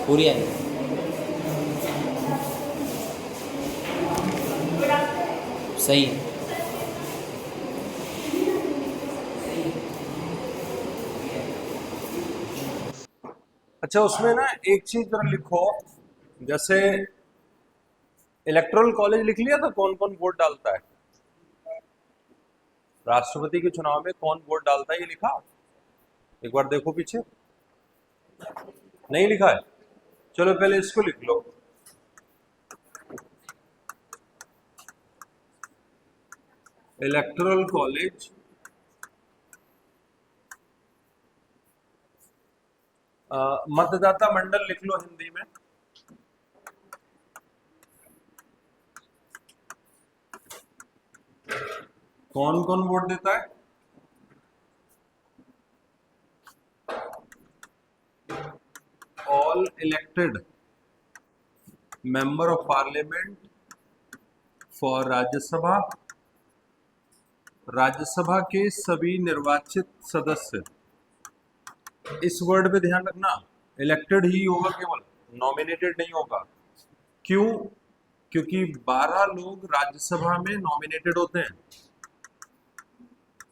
पूरी आएगी। सही है। अच्छा, उसमें ना एक चीज जरा लिखो, जैसे इलेक्टोरल कॉलेज लिख लिया था, कौन कौन वोट डालता है राष्ट्रपति के चुनाव में, कौन वोट डालता है, ये लिखा? एक बार देखो पीछे, नहीं लिखा है? चलो पहले इसको लिख लो। इलेक्टोरल कॉलेज मतदाता मंडल लिख लो हिंदी में। कौन कौन वोट देता है? All elected member of parliament for Rajya Sabha, Rajya Sabha के सभी निर्वाचित सदस्य। इस वर्ड पे ध्यान रखना, इलेक्टेड ही होगा केवल, नॉमिनेटेड नहीं होगा। क्यों? क्योंकि 12 लोग राज्यसभा में नॉमिनेटेड होते हैं,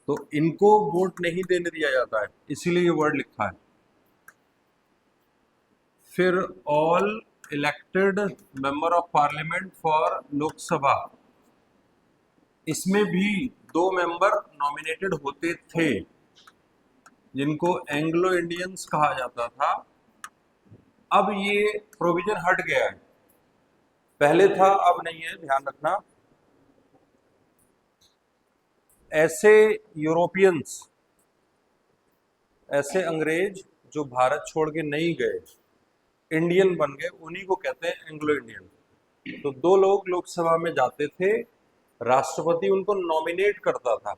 तो इनको वोट नहीं देने दिया जाता है, इसीलिए ये वर्ड लिखा है। फिर all elected member of parliament for Lok Sabha, इसमें भी 2 मेंबर नॉमिनेटेड होते थे, जिनको एंग्लो इंडियंस कहा जाता था। अब ये प्रोविजन हट गया है, पहले था अब नहीं है, ध्यान रखना। ऐसे यूरोपियंस, ऐसे अंग्रेज जो भारत छोड़ के नहीं गए, इंडियन बन गए, उन्हीं को कहते हैं एंग्लो इंडियन। तो 2 लोग लोकसभा में जाते थे, राष्ट्रपति उनको नॉमिनेट करता था।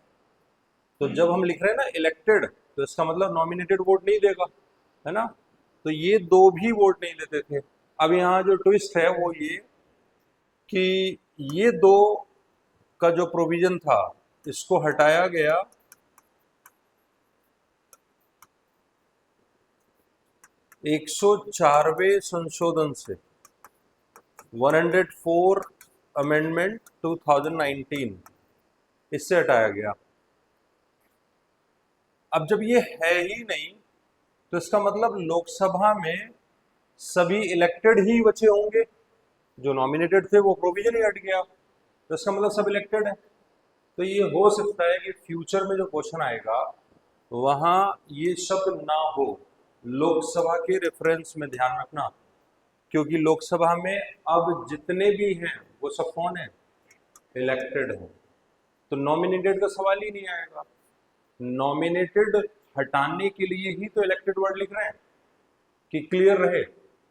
तो जब हम लिख रहे हैं ना इलेक्टेड, तो इसका मतलब नॉमिनेटेड वोट नहीं देगा, है ना? तो ये 2 भी वोट नहीं देते थे। अब यहाँ जो ट्विस्ट है वो ये कि ये 2 का जो प्रोविजन था, इसको हटाया गया 104वें संशोधन से, 104 अमेंडमेंट 2019, इससे हटाया गया। अब जब ये है ही नहीं, तो इसका मतलब लोकसभा में सभी इलेक्टेड ही बचे होंगे, जो नॉमिनेटेड थे वो प्रोविजन ही हट गया, तो इसका मतलब सब इलेक्टेड है। तो ये हो सकता है कि फ्यूचर में जो क्वेश्चन आएगा वहां ये शब्द ना हो, लोकसभा के रेफरेंस में ध्यान रखना, क्योंकि लोकसभा में अब जितने भी हैं वो सब कौन है? इलेक्टेड है। तो नॉमिनेटेड का सवाल ही नहीं आएगा। नॉमिनेटेड हटाने के लिए ही तो इलेक्टेड वर्ड लिख रहे हैं कि क्लियर रहे।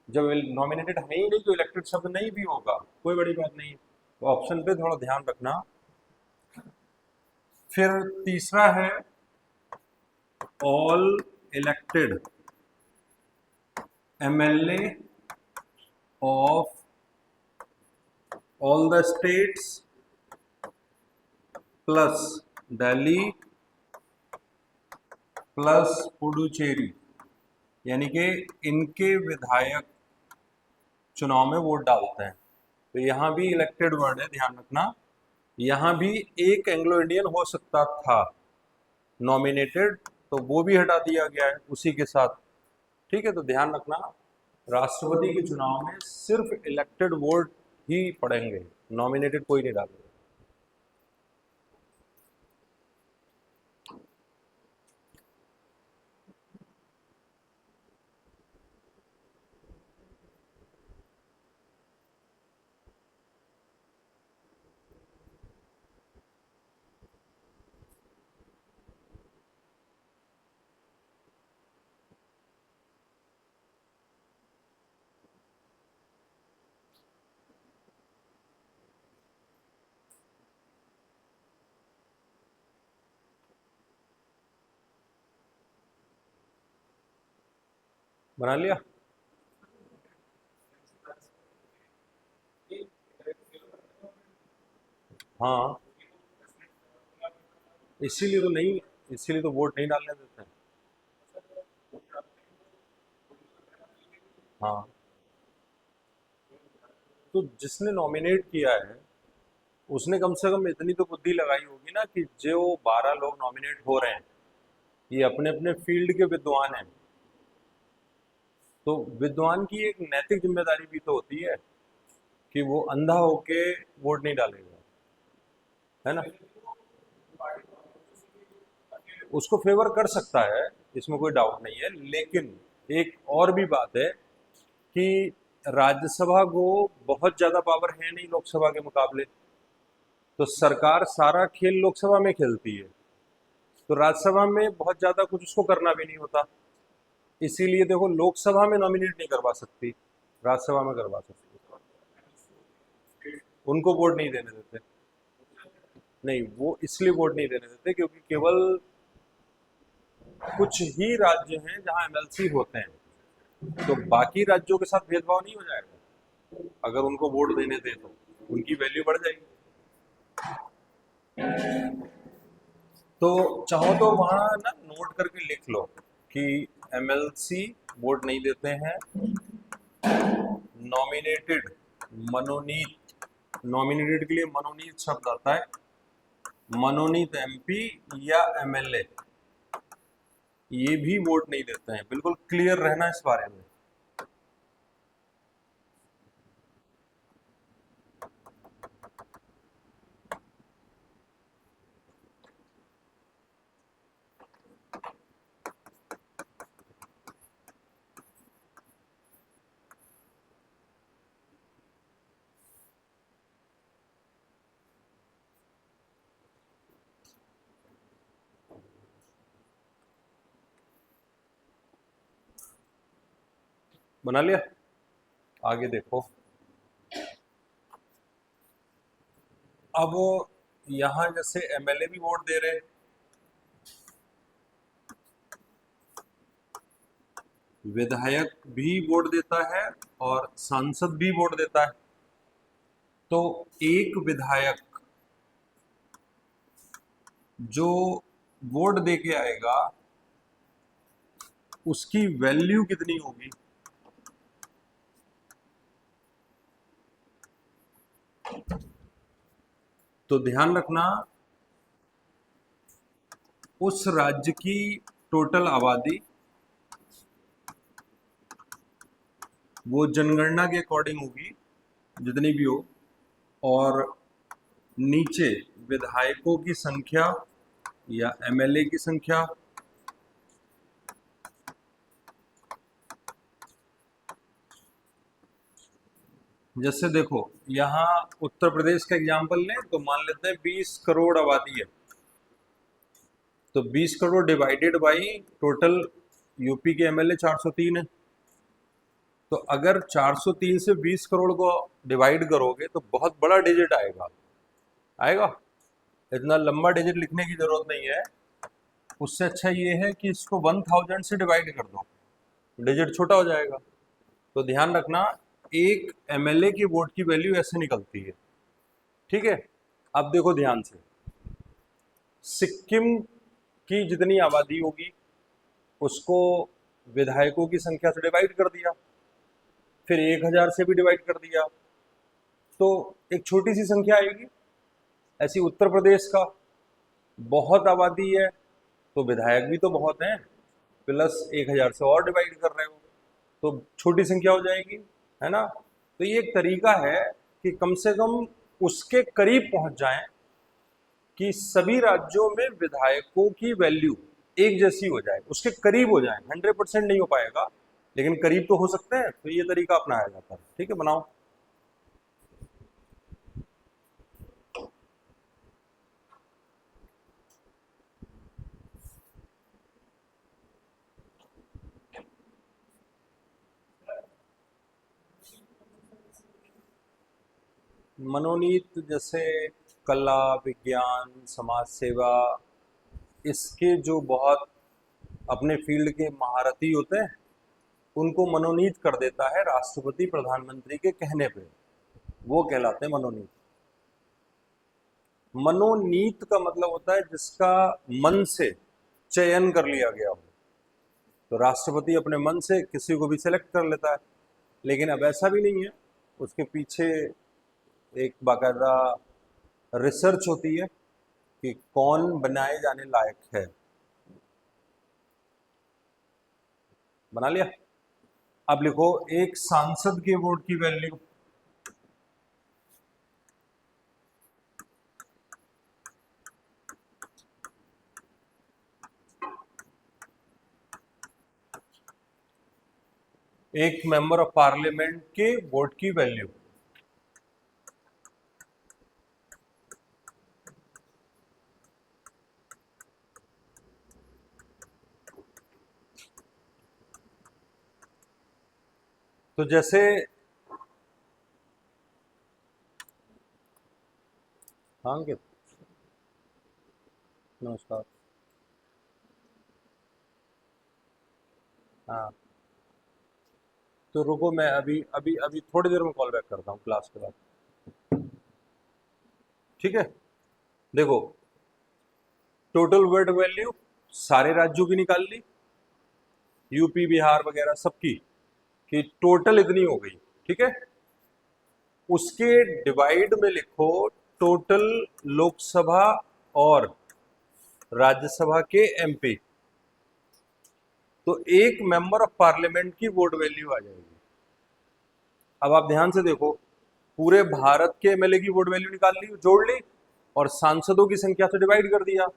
जब नॉमिनेटेड है ही नहीं तो इलेक्टेड शब्द नहीं भी होगा, कोई बड़ी बात नहीं। तो ऑप्शन पे थोड़ा ध्यान रखना। फिर तीसरा है all elected MLA of all the states plus Delhi plus Puducherry, यानी कि इनके विधायक चुनाव में वोट डालते हैं। तो यहाँ भी इलेक्टेड वर्ड है, ध्यान रखना। यहाँ भी एक एंग्लो इंडियन हो सकता था नॉमिनेटेड, तो वो भी हटा दिया गया है उसी के साथ। ठीक है, तो ध्यान रखना, राष्ट्रपति के चुनाव में सिर्फ इलेक्टेड वोट ही पड़ेंगे, नॉमिनेटेड कोई नहीं डालेगा। बना लिया? हाँ, इसीलिए तो नहीं, इसीलिए तो वोट नहीं डालने देते हैं। हाँ, तो जिसने नॉमिनेट किया है उसने कम से कम इतनी तो बुद्धि लगाई होगी ना कि जो 12 लोग नॉमिनेट हो रहे हैं ये अपने अपने फील्ड के विद्वान हैं। तो विद्वान की एक नैतिक जिम्मेदारी भी तो होती है कि वो अंधा होके वोट नहीं डालेगा, है ना। उसको फेवर कर सकता है, इसमें कोई डाउट नहीं है, लेकिन एक और भी बात है कि राज्यसभा को बहुत ज्यादा पावर है नहीं लोकसभा के मुकाबले। तो सरकार सारा खेल लोकसभा में खेलती है, तो राज्यसभा में बहुत ज्यादा कुछ उसको करना भी नहीं होता। इसीलिए देखो लोकसभा में नॉमिनेट नहीं करवा सकती, राज्यसभा में करवा सकती। उनको वोट नहीं देने देते। नहीं, वो इसलिए वोट नहीं देने देते क्योंकि केवल कुछ ही राज्य हैं जहां एमएलसी होते हैं, तो बाकी राज्यों के साथ भेदभाव नहीं हो जाएगा। अगर उनको वोट देने दे तो उनकी वैल्यू बढ़ जाएगी। तो चाहो तो वहां ना नोट करके लिख लो कि एमएलसी वोट नहीं देते हैं, नॉमिनेटेड, मनोनीत, नॉमिनेटेड के लिए मनोनीत शब्द आता है, मनोनीत एमपी या एमएलए ये भी वोट नहीं देते हैं। बिल्कुल क्लियर रहना इस बारे में। बना लिया? आगे देखो। अब यहां जैसे एमएलए भी वोट दे रहे हैं, विधायक भी वोट देता है और सांसद भी वोट देता है। तो एक विधायक जो वोट दे के आएगा उसकी वैल्यू कितनी होगी? तो ध्यान रखना, उस राज्य की टोटल आबादी वो जनगणना के अकॉर्डिंग होगी जितनी भी हो, और नीचे विधायकों की संख्या या एमएलए की संख्या, जैसे देखो यहाँ उत्तर प्रदेश का एग्जाम्पल लें तो मान लेते हैं 20 करोड़ आबादी है, तो 20 crore divided by total UP के एमएलए 403 है। तो अगर 403 से 20 करोड़ को डिवाइड करोगे तो बहुत बड़ा डिजिट आएगा। आएगा, इतना लंबा डिजिट लिखने की जरूरत नहीं है। उससे अच्छा ये है कि इसको 1000 से डिवाइड कर दो, डिजिट छोटा हो जाएगा। तो ध्यान रखना, एक एमएलए की वोट की वैल्यू ऐसे निकलती है। ठीक है, अब देखो ध्यान से, सिक्किम की जितनी आबादी होगी उसको विधायकों की संख्या से डिवाइड कर दिया, फिर 1000 से भी डिवाइड कर दिया, तो एक छोटी सी संख्या आएगी। ऐसी उत्तर प्रदेश का बहुत आबादी है तो विधायक भी तो बहुत हैं, प्लस 1000 से और डिवाइड कर रहे हो तो छोटी संख्या हो जाएगी, है ना। तो ये एक तरीका है कि कम से कम उसके करीब पहुंच जाएं कि सभी राज्यों में विधायकों की वैल्यू एक जैसी हो जाए, उसके करीब हो जाए। 100% नहीं हो पाएगा लेकिन करीब तो हो सकते हैं, तो ये तरीका अपनाया जाता है। ठीक है, बनाओ। मनोनीत जैसे कला, विज्ञान, समाज सेवा, इसके जो बहुत अपने फील्ड के महारथी होते हैं उनको मनोनीत कर देता है राष्ट्रपति प्रधानमंत्री के कहने पे, वो कहलाते हैं मनोनीत। मनोनीत का मतलब होता है जिसका मन से चयन कर लिया गया हो। तो राष्ट्रपति अपने मन से किसी को भी सिलेक्ट कर लेता है, लेकिन अब ऐसा भी नहीं है। उसके पीछे एक बाकायदा रिसर्च होती है कि कौन बनाए जाने लायक है। बना लिया? अब लिखो एक सांसद के वोट की वैल्यू। एक मेंबर ऑफ पार्लियामेंट के वोट की वैल्यू। तो जैसे हाँ अंकित, नमस्कार। हाँ, तो रुको, मैं अभी अभी अभी थोड़ी देर में कॉल बैक करता हूँ क्लास के बाद। ठीक है, देखो टोटल वोट वैल्यू सारे राज्यों की निकाल ली, यूपी बिहार वगैरह सबकी, कि टोटल इतनी हो गई। ठीक है, उसके डिवाइड में लिखो टोटल लोकसभा और राज्यसभा के एमपी। तो एक मेंबर ऑफ पार्लियामेंट की वोट वैल्यू आ जाएगी। अब आप ध्यान से देखो, पूरे भारत के एमएलए की वोट वैल्यू निकाल ली, जोड़ ली, और सांसदों की संख्या से डिवाइड कर दिया।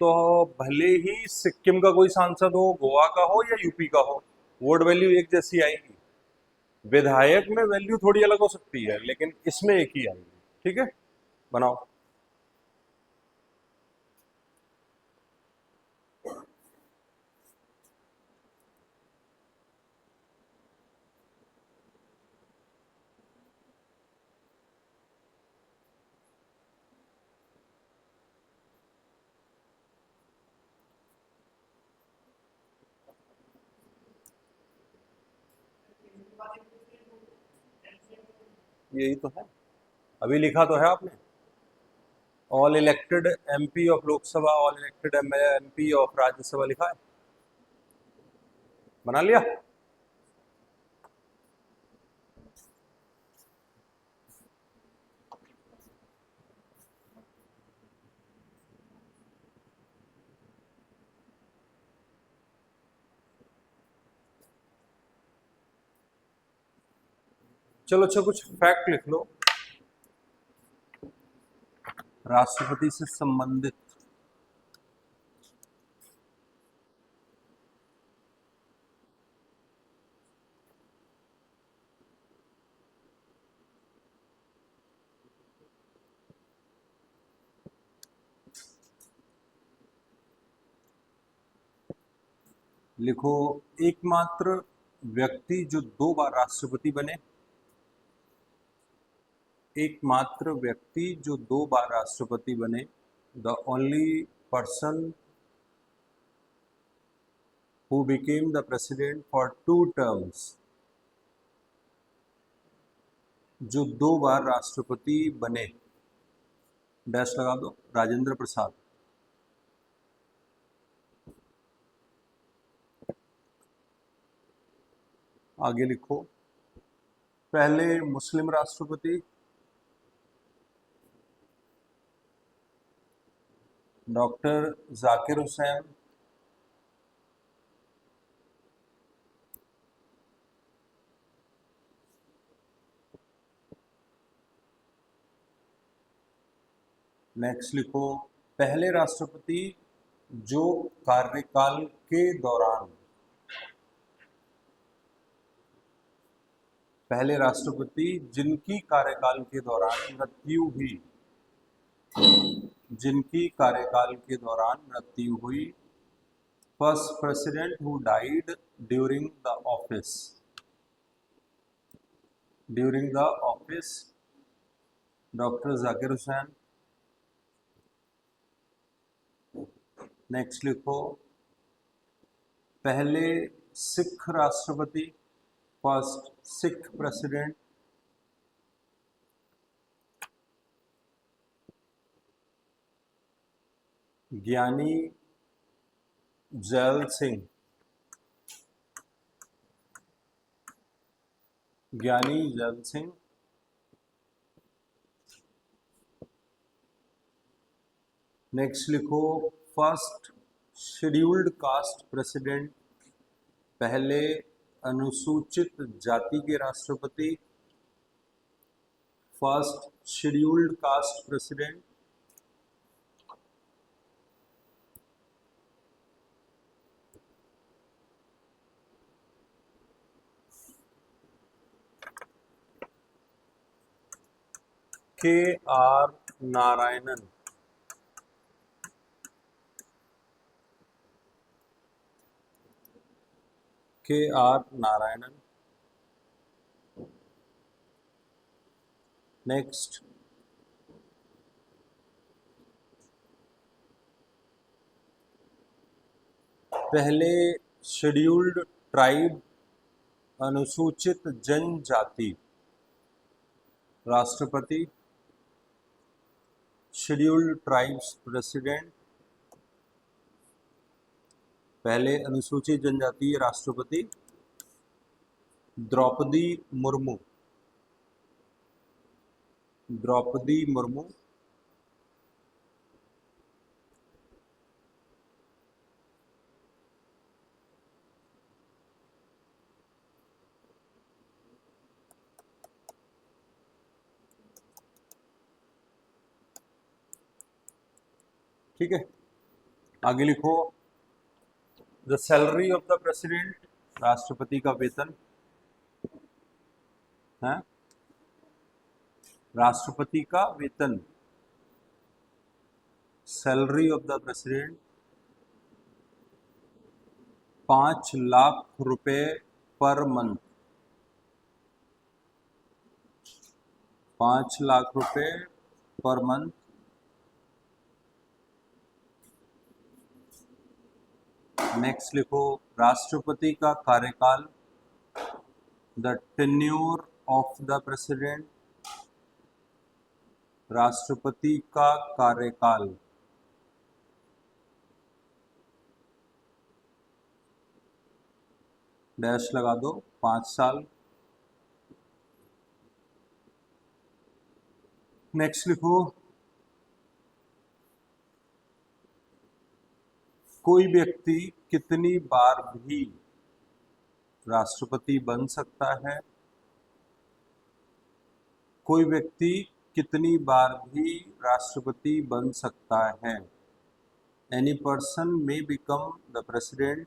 तो भले ही सिक्किम का कोई सांसद हो, गोवा का हो या यूपी का हो, वोट वैल्यू एक जैसी आएगी। विधायक में वैल्यू थोड़ी अलग हो सकती है, लेकिन इसमें एक ही आएगी। ठीक है, बनाओ। यही तो है, अभी लिखा तो है आपने, all elected MP of Lok Sabha, all elected MP of Rajya Sabha लिखा है। बना लिया? चलो अच्छा, कुछ फैक्ट लिख लो राष्ट्रपति से संबंधित। लिखो एकमात्र व्यक्ति जो 2 बार राष्ट्रपति बने, एकमात्र व्यक्ति जो 2 बार राष्ट्रपति बने, the only person who became the president for 2 terms, जो 2 बार राष्ट्रपति बने, डैश लगा दो, राजेंद्र प्रसाद। आगे लिखो पहले मुस्लिम राष्ट्रपति डॉक्टर जाकिर हुसैन, नेक्स्ट लिखो पहले राष्ट्रपति जो कार्यकाल के दौरान, पहले राष्ट्रपति जिनकी कार्यकाल के दौरान मृत्यु हुई, जिनकी कार्यकाल के दौरान मृत्यु हुई, first president who died during the office, during the office doctor Zakir Hussain. Next लिखो पहले सिख राष्ट्रपति, फर्स्ट सिख प्रेसिडेंट ज्ञानी जैल सिंह, ज्ञानी जैल सिंह। नेक्स्ट लिखो, फर्स्ट शेड्यूल्ड कास्ट प्रेसिडेंट, पहले अनुसूचित जाति के राष्ट्रपति। First scheduled caste president, KR Narayanan. KR Narayanan. Next, पहले शेड्यूल्ड ट्राइब अनुसूचित जनजाति राष्ट्रपति। शेड्यूल्ड ट्राइब्स प्रेसिडेंट, पहले अनुसूचित जनजाति राष्ट्रपति द्रौपदी मुर्मू। द्रौपदी मुर्मू। ठीक है, आगे लिखो, the salary of the president, राष्ट्रपति का वेतन है, राष्ट्रपति का वेतन, salary of the president 5 lakh रुपए पर मंथ। 5 लाख रुपए पर मंथ। नेक्स्ट लिखो, राष्ट्रपति का कार्यकाल, the tenure of the president, राष्ट्रपति का कार्यकाल डैश लगा दो 5 साल। नेक्स्ट लिखो, कोई व्यक्ति कितनी बार भी राष्ट्रपति बन सकता है। कोई व्यक्ति कितनी बार भी राष्ट्रपति बन सकता है। Any person may become the president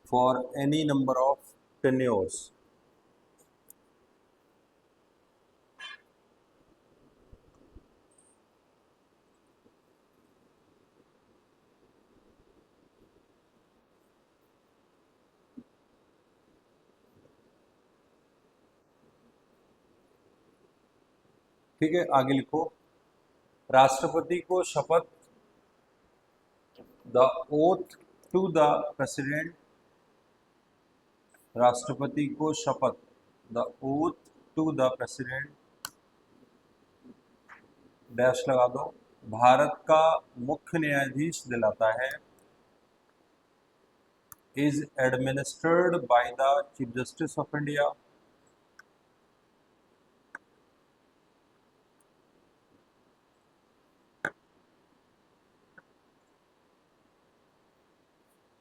for any number of tenures. ठीक है, आगे लिखो, राष्ट्रपति को शपथ, the oath to the president, राष्ट्रपति को शपथ, the oath to the president dash लगा दो, भारत का मुख्य न्यायाधीश दिलाता है, is administered by the chief justice of India.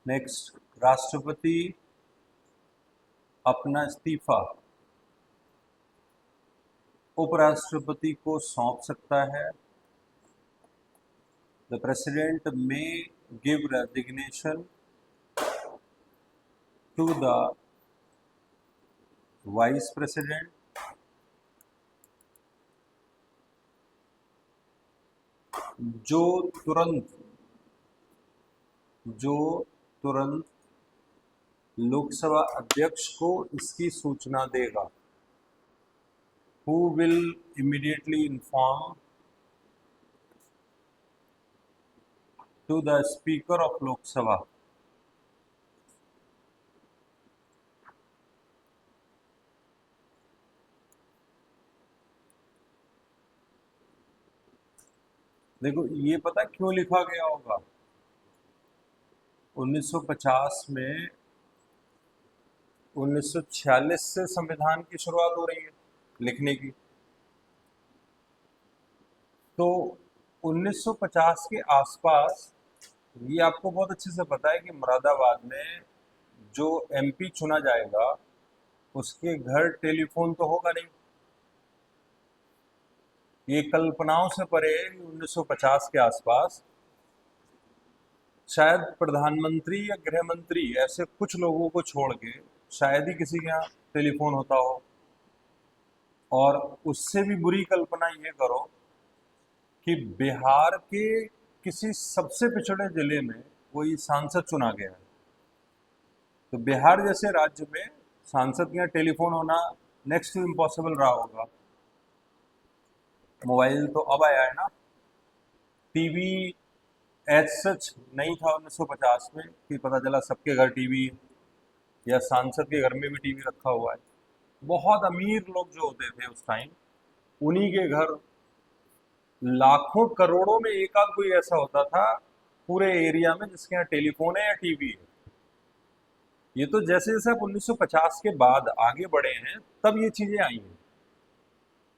Next, राष्ट्रपति अपना इस्तीफा उपराष्ट्रपति को सौंप सकता है। The president may give resignation to the vice president जो तुरंत लोकसभा अध्यक्ष को इसकी सूचना देगा। Who will immediately inform to the Speaker of Lok Sabha। देखो, ये पता क्यों लिखा गया होगा? 1950 में 1946 से संविधान की शुरुआत हो रही है लिखने की, तो 1950 के आसपास, ये आपको बहुत अच्छे से पता है कि मुरादाबाद में जो एमपी चुना जाएगा उसके घर टेलीफोन तो होगा नहीं। ये कल्पनाओं से परे है कि 1950 के आसपास शायद प्रधानमंत्री या गृह मंत्री ऐसे कुछ लोगों को छोड़ के शायद ही किसी के यहाँ टेलीफोन होता हो। और उससे भी बुरी कल्पना ये करो कि बिहार के किसी सबसे पिछड़े जिले में कोई सांसद चुना गया है, तो बिहार जैसे राज्य में सांसद के यहाँ टेलीफोन होना नेक्स्ट टू इम्पॉसिबल रहा होगा। मोबाइल तो अब आया है ना, टीवी एज सच नहीं था 1950 में कि पता चला सबके घर टीवी है, या सांसद के घर में भी टीवी रखा हुआ है। बहुत अमीर लोग जो होते थे उस टाइम, उन्हीं के घर लाखों करोड़ों में एक आध कोई ऐसा होता था पूरे एरिया में जिसके यहाँ टेलीफोन है या टीवी है। ये तो जैसे जैसे आप 1950 के बाद आगे बढ़े हैं तब ये चीजें आई हैं।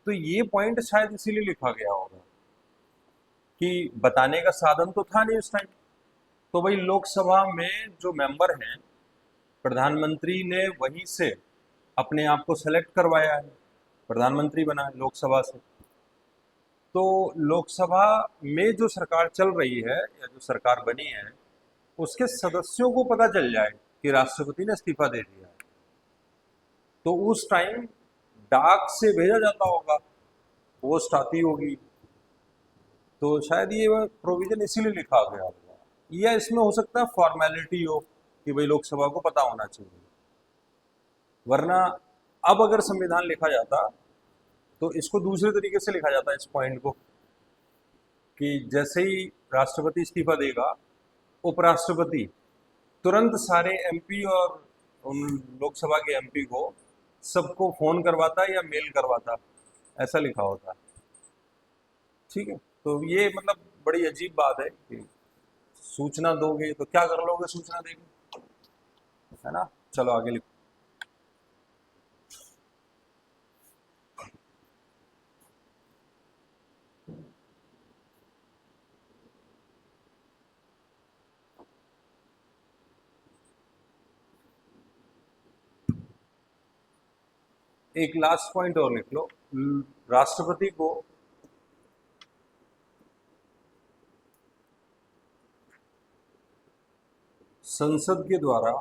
तो ये पॉइंट शायद इसीलिए लिखा गया होगा कि बताने का साधन तो था नहीं उस टाइम। तो भाई लोकसभा में जो मेंबर हैं, प्रधानमंत्री ने वहीं से अपने आप को सेलेक्ट करवाया है, प्रधानमंत्री बना है लोकसभा से। तो लोकसभा में जो सरकार चल रही है या जो सरकार बनी है, उसके सदस्यों को पता चल जाए कि राष्ट्रपति ने इस्तीफा दे दिया है, तो उस टाइम डाक से भेजा जाता होगा, पोस्ट आती होगी। तो शायद ये प्रोविजन इसीलिए लिखा गया होगा, या इसमें हो सकता है फॉर्मेलिटी हो कि भाई लोकसभा को पता होना चाहिए। वरना अब अगर संविधान लिखा जाता तो इसको दूसरे तरीके से लिखा जाता है, इस पॉइंट को, कि जैसे ही राष्ट्रपति इस्तीफा देगा, उपराष्ट्रपति तुरंत सारे एमपी और उन लोकसभा के एमपी को सबको फोन करवाता या मेल करवाता, ऐसा लिखा होता। ठीक है, तो ये मतलब बड़ी अजीब बात है कि सूचना दोगे तो क्या कर लोगे सूचना देके, है ना। चलो आगे लिखो। एक लास्ट पॉइंट और लिख लो। राष्ट्रपति को संसद के द्वारा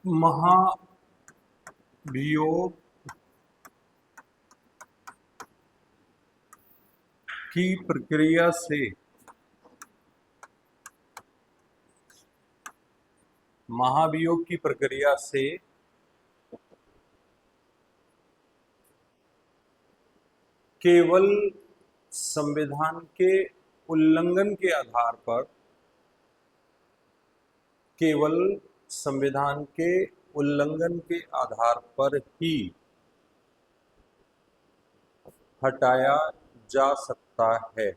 महाभियोग की प्रक्रिया से केवल संविधान के उल्लंघन के आधार पर, केवल संविधान के उल्लंघन के आधार पर ही हटाया जा सकता है।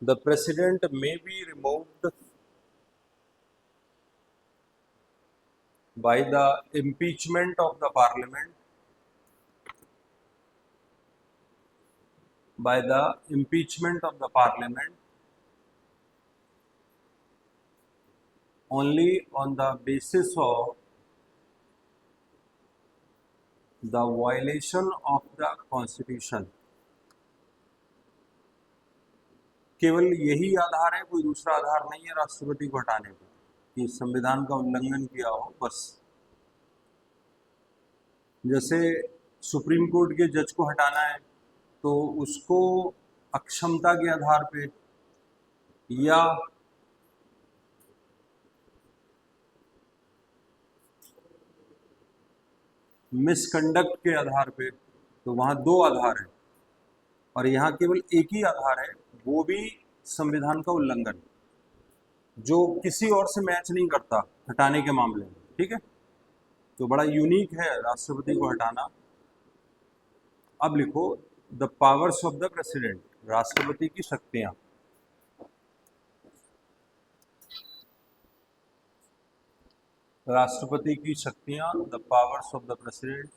The president may be removed by the impeachment of the parliament, only on the basis of the violation of the constitution। केवल यही आधार है, कोई दूसरा आधार नहीं है राष्ट्रपति को हटाने का कि संविधान का उल्लंघन किया हो, बस। जैसे सुप्रीम कोर्ट के जज को हटाना है तो उसको अक्षमता के आधार पे या मिसकंडक्ट के आधार पे, तो वहां दो आधार है और यहाँ केवल एक ही आधार है, वो भी संविधान का उल्लंघन, जो किसी और से मैच नहीं करता हटाने के मामले में। ठीक है, तो बड़ा यूनिक है राष्ट्रपति को हटाना। अब लिखो the powers of the president, राष्ट्रपति की शक्तियां। राष्ट्रपति की शक्तियां, the powers of the president.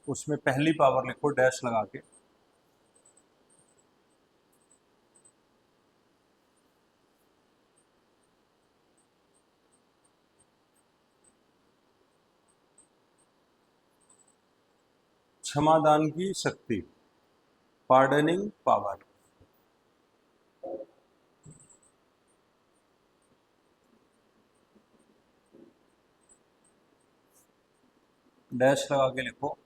उसमें पहली पावर लिखो डैश लगा के। क्षमादान की शक्ति, पार्डनिंग पावर। डैश लगा के लिखो।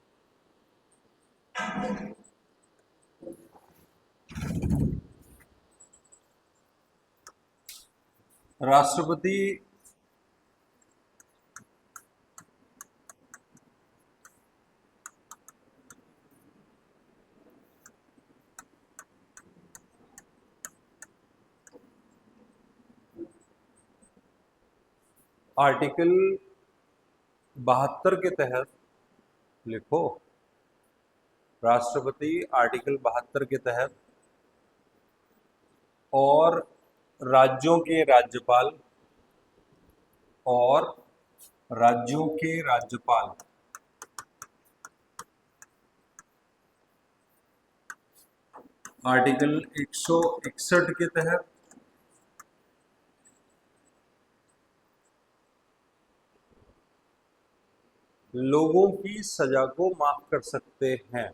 राष्ट्रपति आर्टिकल 72 के तहत लिखो। राष्ट्रपति आर्टिकल 72 के तहत और राज्यों के राज्यपाल और राज्यों के राज्यपाल आर्टिकल 161 के तहत लोगों की सजा को माफ कर सकते हैं।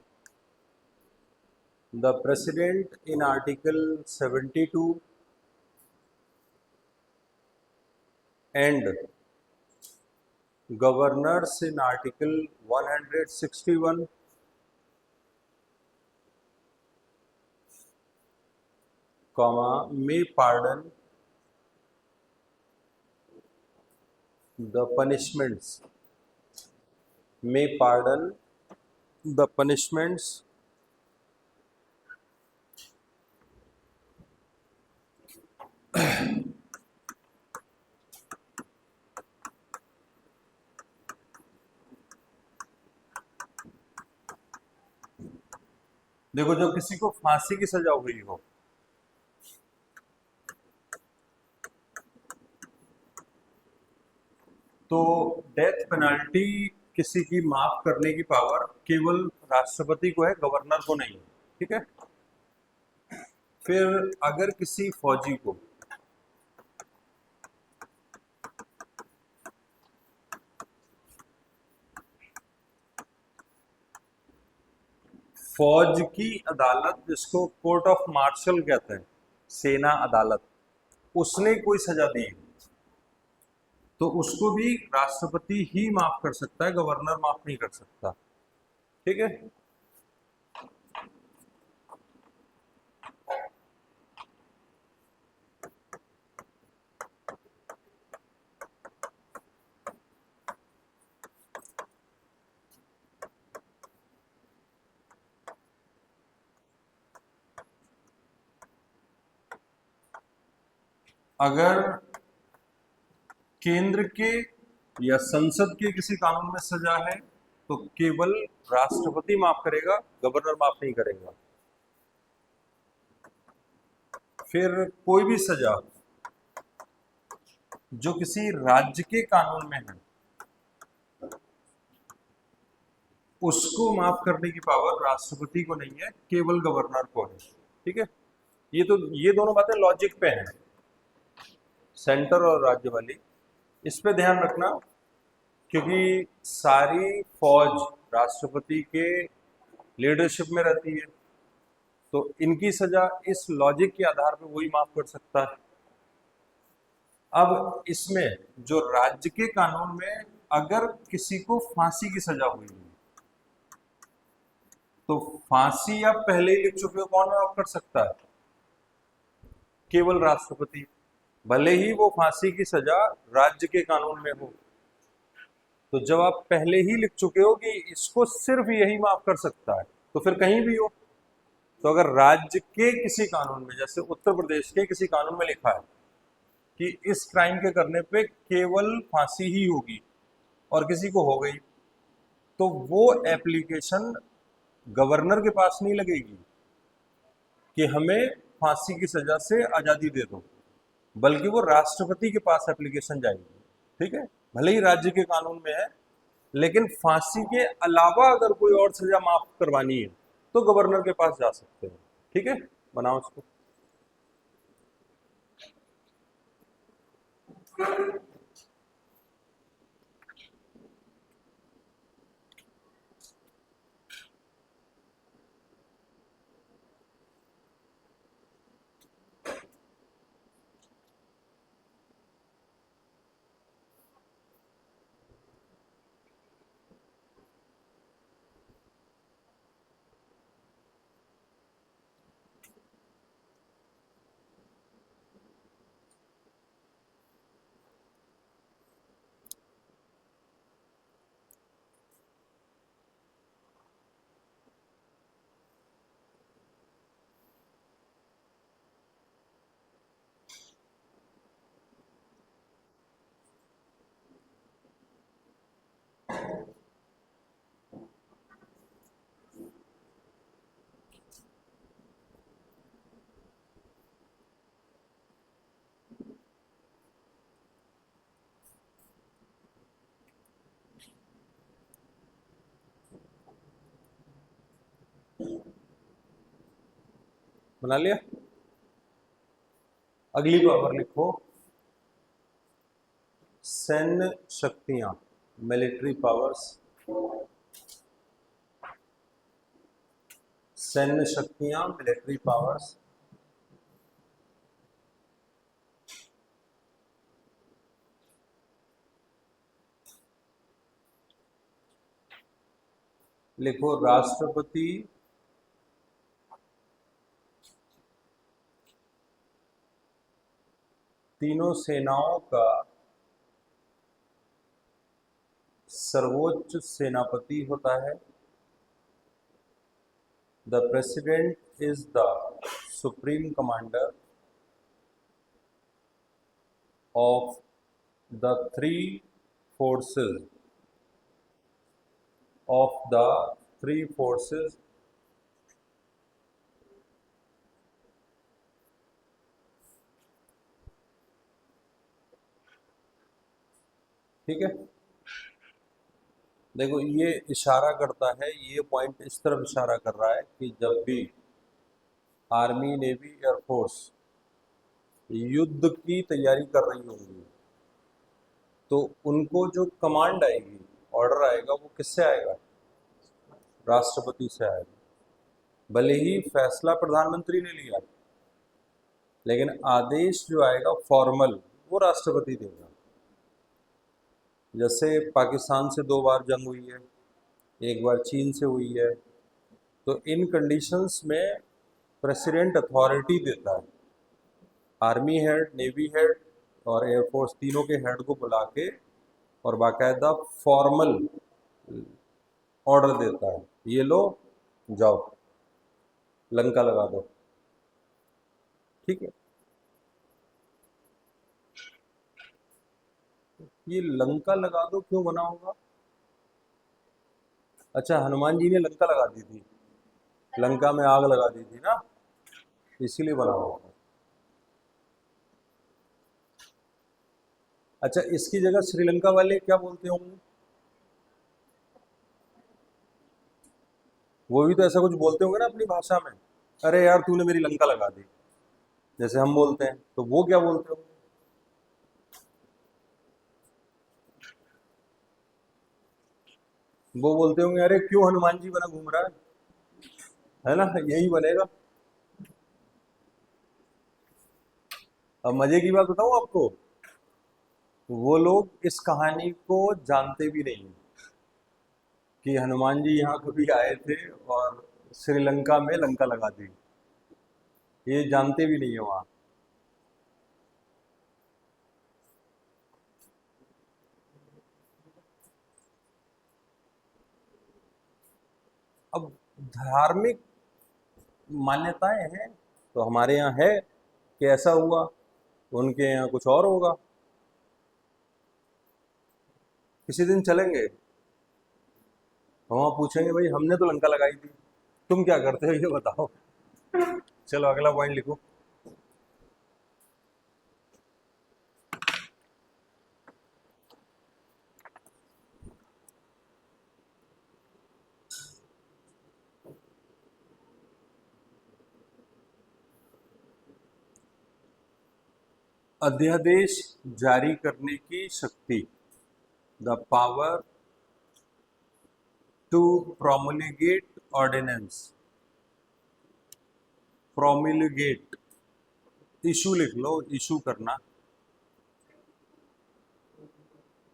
The president in article 72 and governors in article 161 may pardon the punishments, may pardon the punishments देखो, जब किसी को फांसी की सजा हुई हो तो डेथ पेनल्टी किसी की माफ करने की पावर केवल राष्ट्रपति को है, गवर्नर को नहीं है। ठीक है। फिर अगर किसी फौजी को फौज की अदालत, जिसको कोर्ट ऑफ मार्शल कहते हैं, सेना अदालत, उसने कोई सजा दी तो उसको भी राष्ट्रपति ही माफ कर सकता है, गवर्नर माफ नहीं कर सकता। ठीक है। अगर केंद्र के या संसद के किसी कानून में सजा है तो केवल राष्ट्रपति माफ करेगा, गवर्नर माफ नहीं करेगा। फिर कोई भी सजा जो किसी राज्य के कानून में है उसको माफ करने की पावर राष्ट्रपति को नहीं है, केवल गवर्नर को है। ठीक है। ये दोनों बातें लॉजिक पे हैं, सेंटर और राज्य वाली। इस पे ध्यान रखना, क्योंकि सारी फौज राष्ट्रपति के लीडरशिप में रहती है, तो इनकी सजा इस लॉजिक के आधार पर वही माफ कर सकता है। अब इसमें जो राज्य के कानून में अगर किसी को फांसी की सजा हुई है तो फांसी आप पहले ही लिख चुके हो, कौन माफ कर सकता है? केवल राष्ट्रपति, भले ही वो फांसी की सजा राज्य के कानून में हो। तो जब आप पहले ही लिख चुके हो कि इसको सिर्फ यही माफ कर सकता है, तो फिर कहीं भी हो, तो अगर राज्य के किसी कानून में, जैसे उत्तर प्रदेश के किसी कानून में लिखा है कि इस क्राइम के करने पे केवल फांसी ही होगी और किसी को हो गई, तो वो एप्लीकेशन गवर्नर के पास नहीं लगेगी कि हमें फांसी की सजा से आजादी दे दो, बल्कि वो राष्ट्रपति के पास एप्लीकेशन जाएगी। ठीक है, भले ही राज्य के कानून में है, लेकिन फांसी के अलावा अगर कोई और सजा माफ करवानी है तो गवर्नर के पास जा सकते हैं। ठीक है, बनाओ उसको। बना लिया? अगली पावर लिखो, सैन्य शक्तियां, मिलिट्री पावर्स। सैन्य शक्तियां, मिलिट्री पावर्स। लिखो राष्ट्रपति तीनों सेनाओं का सर्वोच्च सेनापति होता है। The president is the supreme commander of the three forces ठीक है, देखो ये इशारा करता है, ये पॉइंट इस तरफ इशारा कर रहा है कि जब भी आर्मी, नेवी, एयरफोर्स युद्ध की तैयारी कर रही होंगी तो उनको जो कमांड आएगी, ऑर्डर आएगा, वो किससे आएगा? राष्ट्रपति से आएगा। भले ही फैसला प्रधानमंत्री ने लिया, लेकिन आदेश जो आएगा फॉर्मल, वो राष्ट्रपति देगा। जैसे पाकिस्तान से 2 बार जंग हुई है, एक बार चीन से हुई है, तो इन कंडीशंस में प्रेसिडेंट अथॉरिटी देता है। आर्मी हेड, नेवी हेड और एयरफोर्स तीनों के हेड को बुला के और बाकायदा फॉर्मल ऑर्डर देता है, ये लो जाओ लंका लगा दो। ठीक है, ये लंका लगा दो क्यों बना होगा? अच्छा, हनुमान जी ने लंका लगा दी थी, लंका में आग लगा दी थी ना, इसीलिए बना होगा। अच्छा, इसकी जगह श्रीलंका वाले क्या बोलते होंगे? वो भी तो ऐसा कुछ बोलते होंगे ना अपनी भाषा में, अरे यार तूने मेरी लंका लगा दी, जैसे हम बोलते हैं, तो वो क्या बोलते होंगे? वो बोलते होंगे अरे क्यों हनुमान जी बना घूम रहा है ना, यही बनेगा। अब मजे की बात बताऊं आपको, वो लोग इस कहानी को जानते भी नहीं कि हनुमान जी यहाँ कभी आए थे और श्रीलंका में लंका लगा दी, ये जानते भी नहीं है वहां। अब धार्मिक मान्यताएं हैं तो हमारे यहाँ है कि ऐसा हुआ, उनके यहाँ कुछ और होगा। किसी दिन चलेंगे, वहां पूछेंगे भाई हमने तो लंका लगाई थी, तुम क्या करते हो ये बताओ। चलो अगला पॉइंट लिखो। अध्यादेश जारी करने की शक्ति, the power to promulgate ordinance. Promulgate, issue लिख लो, इशू करना।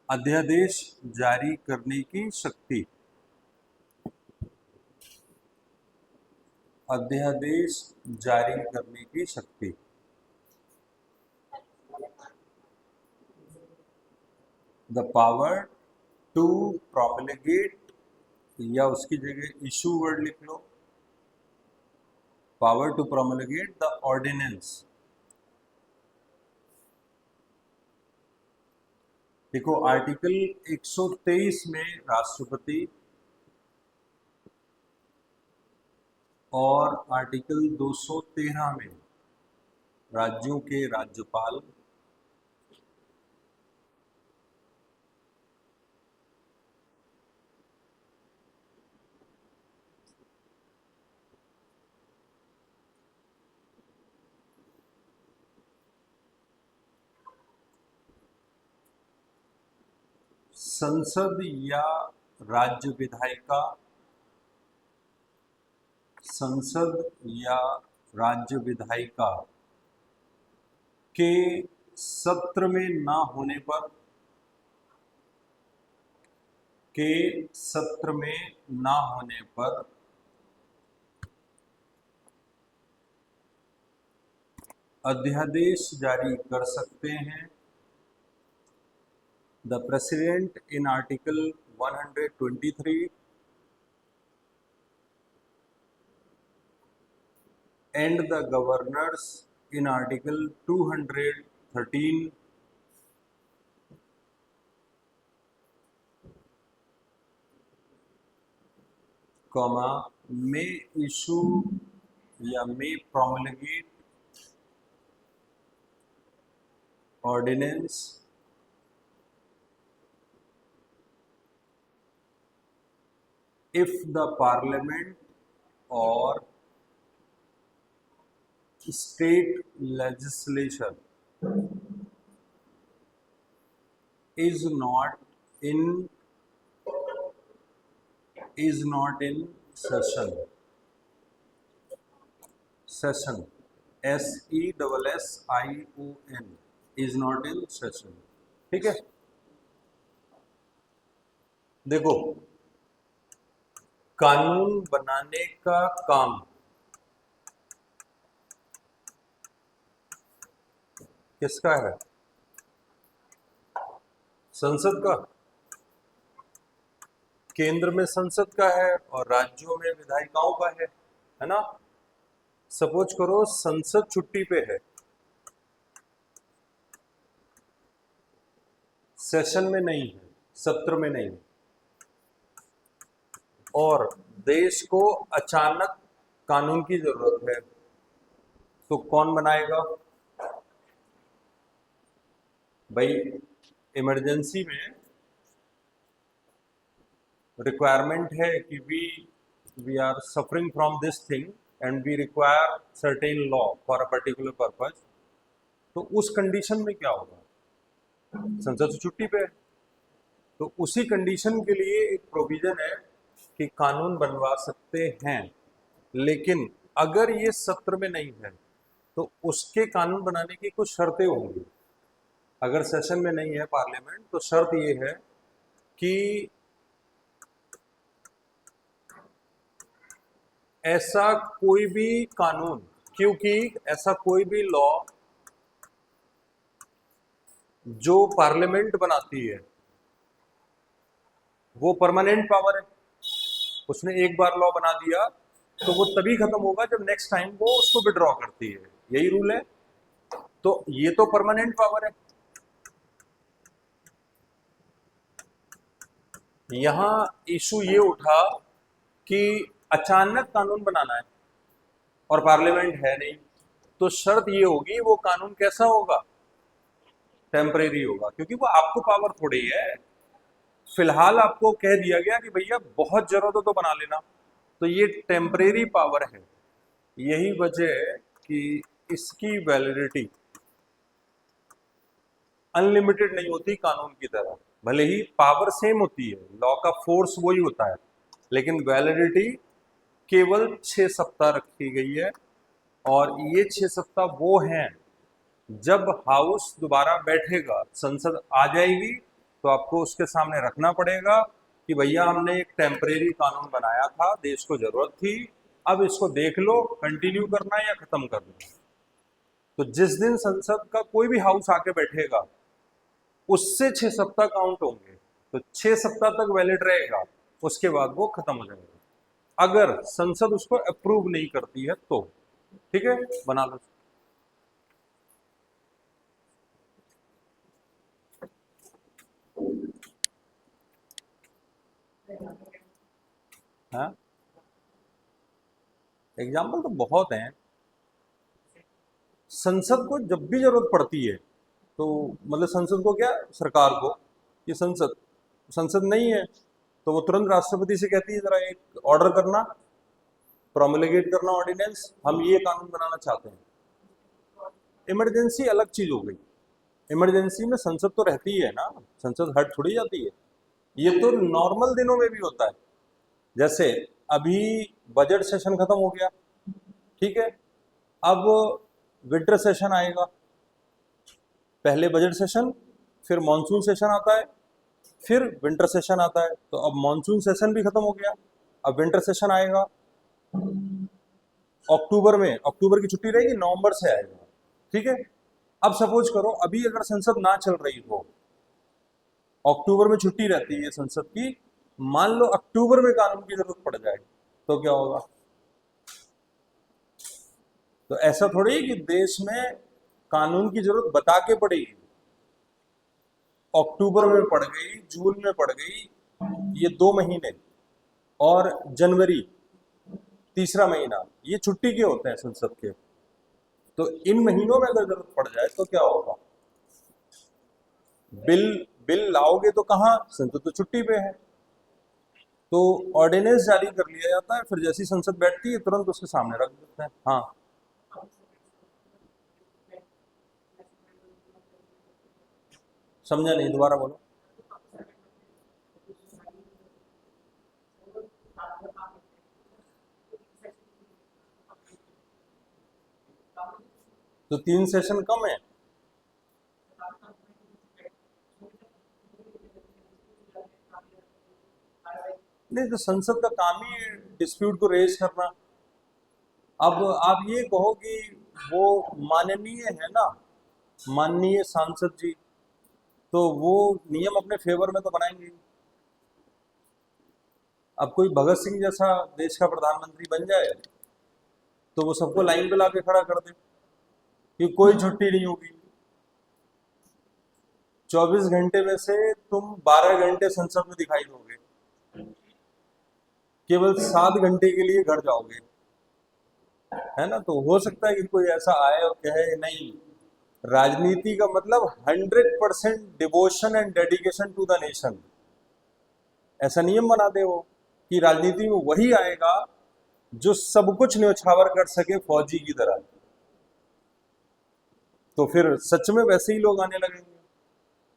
अध्यादेश जारी करने की शक्ति, अध्यादेश जारी करने की शक्ति। द पावर टू प्रोमुलगेट, या उसकी जगह इशू वर्ड लिख लो, power to promulgate the ordinance. देखो आर्टिकल 123 में राष्ट्रपति और आर्टिकल 213 में राज्यों के राज्यपाल संसद या राज्य विधायिका, संसद या राज्य विधायिका के सत्र में ना होने पर, के सत्र में ना होने पर अध्यादेश जारी कर सकते हैं। The president in article 123 and the governors in article 213 comma may issue या may promulgate ordinance if the parliament or state legislature is not in session, session SESSION is not in session। ठीक है, देखो कानून बनाने का काम किसका है? संसद का। केंद्र में संसद का है और राज्यों में विधायिकाओं का है ना। सपोज करो संसद छुट्टी पे है, सेशन में नहीं है, सत्र में नहीं है, और देश को अचानक कानून की जरूरत है, तो कौन बनाएगा? भाई इमरजेंसी में रिक्वायरमेंट है कि we are suffering from this thing and we require certain law for a particular purpose, तो उस कंडीशन में क्या होगा? संसद से छुट्टी पे है, तो उसी कंडीशन के लिए एक प्रोविजन है कि कानून बनवा सकते हैं। लेकिन अगर ये सत्र में नहीं है तो उसके कानून बनाने की कुछ शर्तें होंगी। अगर सेशन में नहीं है पार्लियामेंट तो शर्त ये है कि ऐसा कोई भी कानून, क्योंकि ऐसा कोई भी लॉ जो पार्लियामेंट बनाती है वो परमानेंट पावर है। उसने एक बार लॉ बना दिया तो वो तभी खत्म होगा जब नेक्स्ट टाइम वो उसको विड्रॉ करती है, यही रूल है। तो ये तो परमानेंट पावर है। यहां इशू ये उठा कि अचानक कानून बनाना है और पार्लियामेंट है नहीं, तो शर्त ये होगी वो कानून कैसा होगा, टेम्परेरी होगा, क्योंकि वो आपको पावर थोड़ी है। फिलहाल आपको कह दिया गया कि भैया बहुत जरूरत हो तो बना लेना, तो ये टेम्परेरी पावर है। यही वजह है कि इसकी वैलिडिटी अनलिमिटेड नहीं होती कानून की तरह। भले ही पावर सेम होती है, लॉ का फोर्स वही होता है, लेकिन वैलिडिटी केवल 6 सप्ताह रखी गई है। और ये 6 सप्ताह वो हैं जब हाउस दोबारा बैठेगा, संसद आ जाएगी, तो आपको उसके सामने रखना पड़ेगा कि भैया हमने एक टेम्परेरी कानून बनाया था, देश को जरूरत थी, अब इसको देख लो, कंटिन्यू करना है या खत्म करना। तो जिस दिन संसद का कोई भी हाउस आके बैठेगा उससे 6 सप्ताह काउंट होंगे, तो 6 सप्ताह तक वैलिड रहेगा, उसके बाद वो खत्म हो जाएगा। अगर संसद उसको अप्रूव नहीं करती है तो ठीक है, बना लो। हाँ, एग्जाम्पल तो बहुत हैं। संसद को जब भी जरूरत पड़ती है, तो मतलब संसद को क्या, सरकार को, ये संसद संसद नहीं है तो वो तुरंत राष्ट्रपति से कहती है जरा एक ऑर्डर करना, प्रोमुलगेट करना ऑर्डिनेंस, हम ये कानून बनाना चाहते हैं। इमरजेंसी अलग चीज हो गई। इमरजेंसी में संसद तो रहती है ना, संसद हट थोड़ी जाती है। ये तो नॉर्मल दिनों में भी होता है। जैसे अभी बजट सेशन खत्म हो गया, ठीक है, अब विंटर सेशन आएगा। पहले बजट सेशन, फिर मॉनसून सेशन आता है, फिर विंटर सेशन आता है। तो अब मॉनसून सेशन भी खत्म हो गया, अब विंटर सेशन आएगा अक्टूबर में। अक्टूबर की छुट्टी रहेगी, नवंबर से आएगा, ठीक है। अब सपोज करो अभी अगर संसद ना चल रही हो, अक्टूबर में छुट्टी रहती है संसद की, मान लो अक्टूबर में कानून की जरूरत पड़ जाए तो क्या होगा। तो ऐसा थोड़ी है कि देश में कानून की जरूरत बता के पड़ेगी, अक्टूबर में पड़ गई, जून में पड़ गई, ये 2 महीने, और जनवरी तीसरा महीना, ये छुट्टी के होते हैं संसद के। तो इन महीनों में अगर जरूरत पड़ जाए तो क्या होगा, बिल बिल लाओगे तो कहाँ, संसद तो छुट्टी पे है। तो ऑर्डिनेंस जारी कर लिया जाता है, फिर जैसी संसद बैठती है तुरंत उसके सामने रख देते हैं। हाँ, समझा नहीं, दोबारा बोलो। तो 3 सेशन कम है। नहीं, तो संसद का काम ही डिस्प्यूट को रेज करना। अब आप ये कहो कि वो माननीय है ना, माननीय सांसद जी, तो वो नियम अपने फेवर में तो बनाएंगे ही। अब कोई भगत सिंह जैसा देश का प्रधानमंत्री बन जाए तो वो सबको लाइन पे लाके खड़ा कर दे कि कोई छुट्टी नहीं होगी, 24 घंटे में से तुम 12 घंटे संसद में दिखाई दोगे, केवल 7 घंटे के लिए घर जाओगे, है ना। तो हो सकता है कि कोई ऐसा आए और कहे नहीं, राजनीति का मतलब 100% devotion and dedication to the nation, ऐसा नियम बना दे वो कि राजनीति में वही आएगा जो सब कुछ न्यौछावर कर सके फौजी की तरह। तो फिर सच में वैसे ही लोग आने लगेंगे,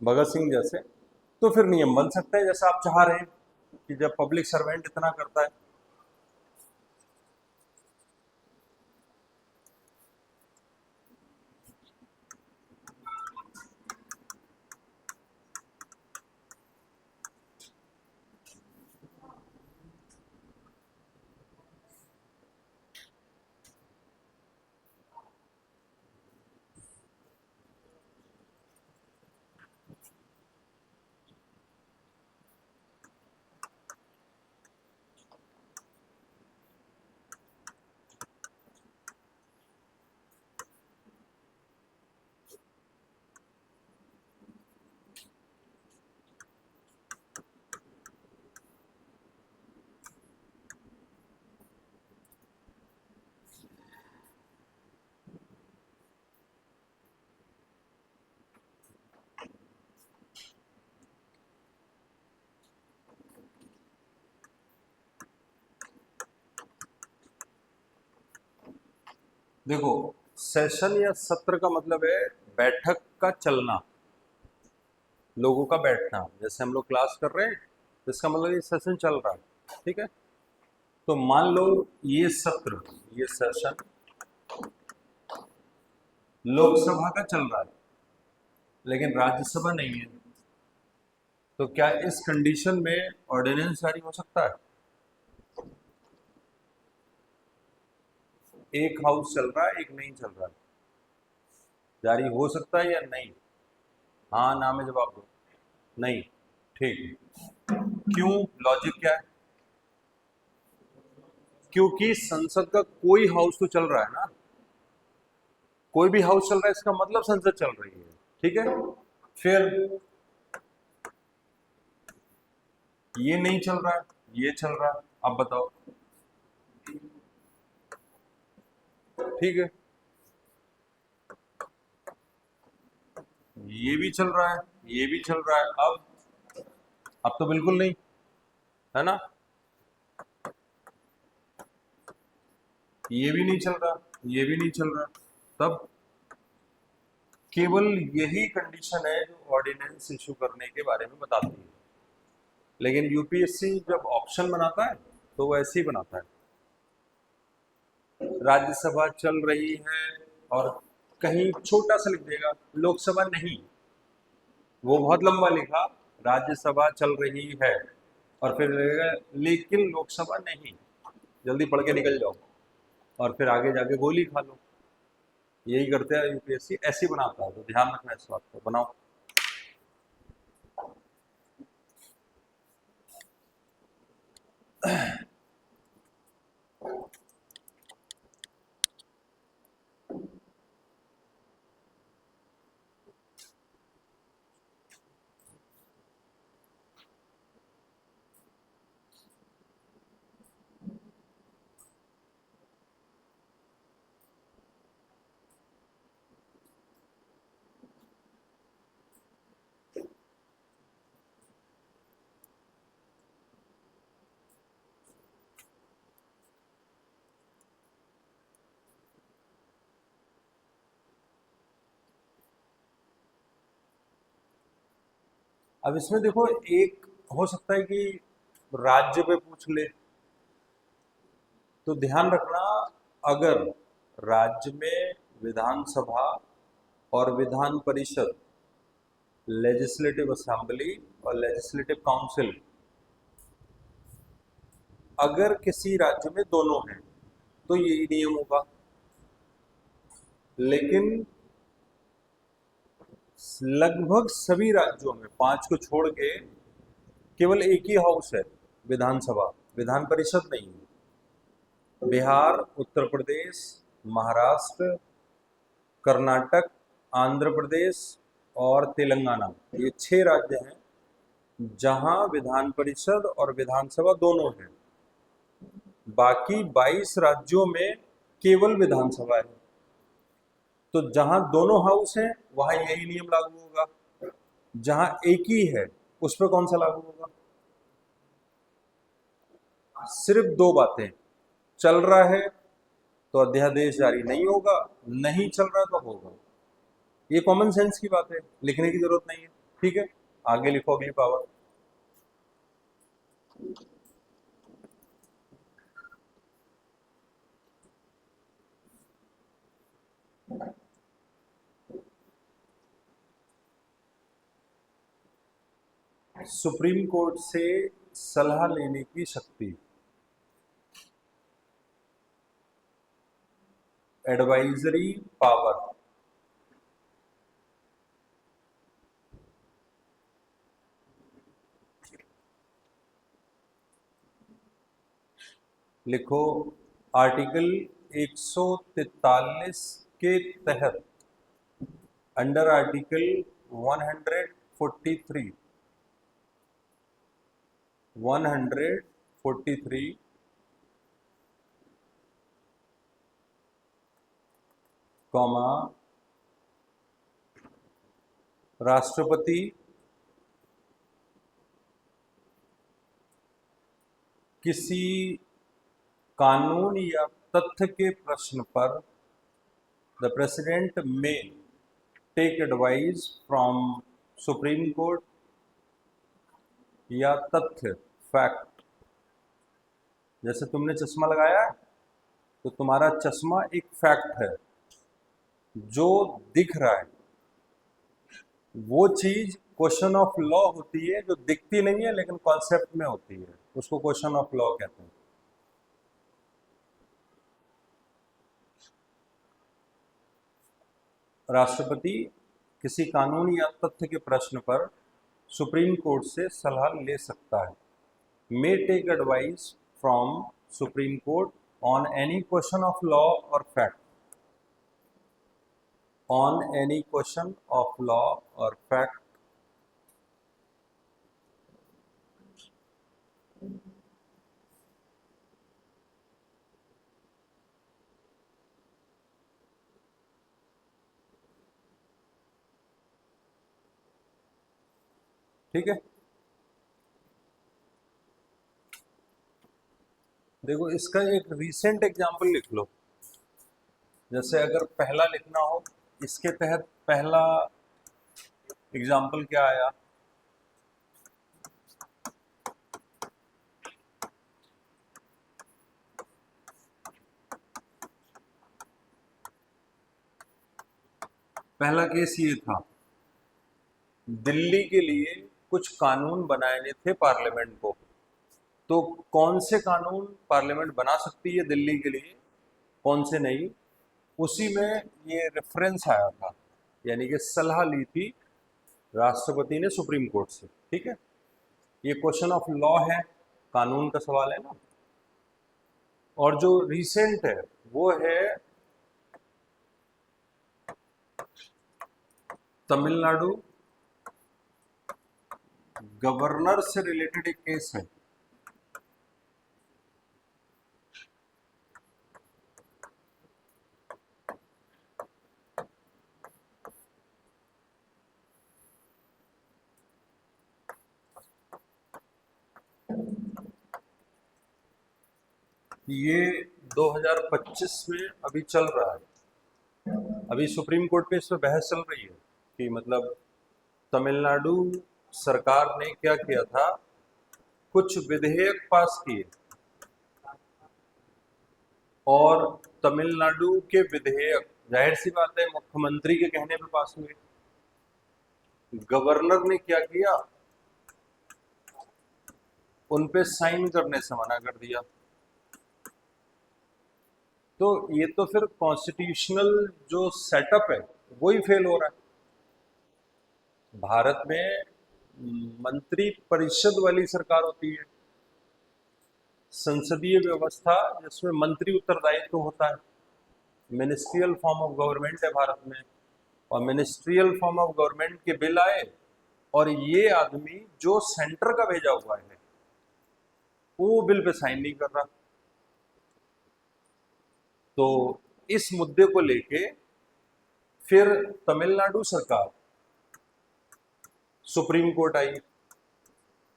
भगत सिंह जैसे। तो फिर नियम बन सकता है जैसा आप चाह रहे हैं कि जब पब्लिक सर्वेंट इतना करता है। देखो, सेशन या सत्र का मतलब है बैठक का चलना, लोगों का बैठना। जैसे हम लोग क्लास कर रहे हैं तो इसका मतलब ये सेशन चल रहा है, ठीक है। तो मान लो ये सत्र, ये सेशन लोकसभा का चल रहा है लेकिन राज्यसभा नहीं है, तो क्या इस कंडीशन में ऑर्डिनेंस जारी हो सकता है? एक हाउस चल रहा है, एक नहीं चल रहा है, जारी हो सकता है या नहीं? हाँ ना में जवाब दो। नहीं। ठीक। क्यों? लॉजिक क्या है? क्योंकि संसद का कोई हाउस तो चल रहा है ना, कोई भी हाउस चल रहा है इसका मतलब संसद चल रही है, ठीक है। फिर ये नहीं चल रहा है, ये चल रहा है, अब बताओ। ठीक है, ये भी चल रहा है, ये भी चल रहा है, अब तो बिल्कुल नहीं, है ना। ये भी नहीं चल रहा, ये भी नहीं चल रहा, तब केवल यही कंडीशन है जो ऑर्डिनेंस इशू करने के बारे में बताती है। लेकिन यूपीएससी जब ऑप्शन बनाता है तो वो ऐसे ही बनाता है, राज्यसभा चल रही है और कहीं छोटा सा लिख देगा लोकसभा नहीं, वो बहुत लंबा लिखा, राज्यसभा चल रही है और फिर लिखेगा, लेकिन लोकसभा नहीं। जल्दी पढ़ के निकल जाओ और फिर आगे जाके गोली खा लो। यही करते हैं यूपीएससी, ऐसे ही बनाता है, तो ध्यान रखना इस बात को। बनाओ। अब इसमें देखो, एक हो सकता है कि राज्य पे पूछ ले, तो ध्यान रखना, अगर राज्य में विधानसभा और विधान परिषद, लेजिस्लेटिव असेंबली और लेजिस्लेटिव काउंसिल, अगर किसी राज्य में दोनों हैं तो यही नियम होगा। लेकिन लगभग सभी राज्यों में, 5 को छोड़ के, केवल एक ही हाउस है, विधानसभा, विधान परिषद नहीं है। बिहार, उत्तर प्रदेश, महाराष्ट्र, कर्नाटक, आंध्र प्रदेश और तेलंगाना, ये 6 राज्य हैं जहां विधान परिषद और विधानसभा दोनों हैं। बाकी 22 राज्यों में केवल विधानसभा है। तो जहां दोनों हाउस हैं वहां यही नियम लागू होगा, जहां एक ही है उस पर कौन सा लागू होगा? सिर्फ 2 बातें, चल रहा है तो अध्यादेश जारी नहीं होगा, नहीं चल रहा तो होगा। ये कॉमन सेंस की बात है, लिखने की जरूरत नहीं है, ठीक है। आगे लिखो अगली पावर। सुप्रीम कोर्ट से सलाह लेने की शक्ति, एडवाइजरी पावर। लिखो, आर्टिकल 143 के तहत, अंडर आर्टिकल 143, 143, कॉमा, राष्ट्रपति किसी कानून या तथ्य के प्रश्न पर the president may take advice from supreme court या तथ्य फैक्ट। जैसे तुमने चश्मा लगाया है तो तुम्हारा चश्मा एक फैक्ट है जो दिख रहा है। वो चीज क्वेश्चन ऑफ लॉ होती है जो दिखती नहीं है लेकिन कॉन्सेप्ट में होती है, उसको क्वेश्चन ऑफ लॉ कहते हैं। राष्ट्रपति किसी कानून या तथ्य के प्रश्न पर सुप्रीम कोर्ट से सलाह ले सकता है। May take advice from supreme Court on any question of law और fact, on any question of law और फैक्ट। ठीक है, देखो इसका एक रीसेंट एग्जाम्पल लिख लो। जैसे अगर पहला लिखना हो, इसके तहत पहला एग्जाम्पल क्या आया? पहला केस ये था, दिल्ली के लिए कुछ कानून बनाने थे पार्लियामेंट को। तो कौन से कानून पार्लियामेंट बना सकती है दिल्ली के लिए, कौन से नहीं, उसी में ये रेफरेंस आया था, यानी कि सलाह ली थी राष्ट्रपति ने सुप्रीम कोर्ट से। ठीक है, ये क्वेश्चन ऑफ लॉ है, कानून का सवाल है ना। और जो रिसेंट है वो है तमिलनाडु गवर्नर से रिलेटेड एक केस है। ये 2025 में अभी चल रहा है। अभी सुप्रीम कोर्ट में इस पर बहस चल रही है कि मतलब तमिलनाडु सरकार ने क्या किया था, कुछ विधेयक पास किए और तमिलनाडु के विधेयक जाहिर सी बात है मुख्यमंत्री के कहने पे पास हुए। गवर्नर ने क्या किया, उन पे साइन करने से मना कर दिया। तो ये तो फिर कॉन्स्टिट्यूशनल जो सेटअप है वो ही फेल हो रहा है। भारत में मंत्री परिषद वाली सरकार होती है, संसदीय व्यवस्था जिसमें मंत्री उत्तरदायित्व होता है, मिनिस्ट्रियल फॉर्म ऑफ गवर्नमेंट है भारत में। और मिनिस्ट्रियल फॉर्म ऑफ गवर्नमेंट के बिल आए और ये आदमी जो सेंटर का भेजा हुआ है वो बिल पे साइन नहीं कर रहा। तो इस मुद्दे को लेके फिर तमिलनाडु सरकार सुप्रीम कोर्ट आई।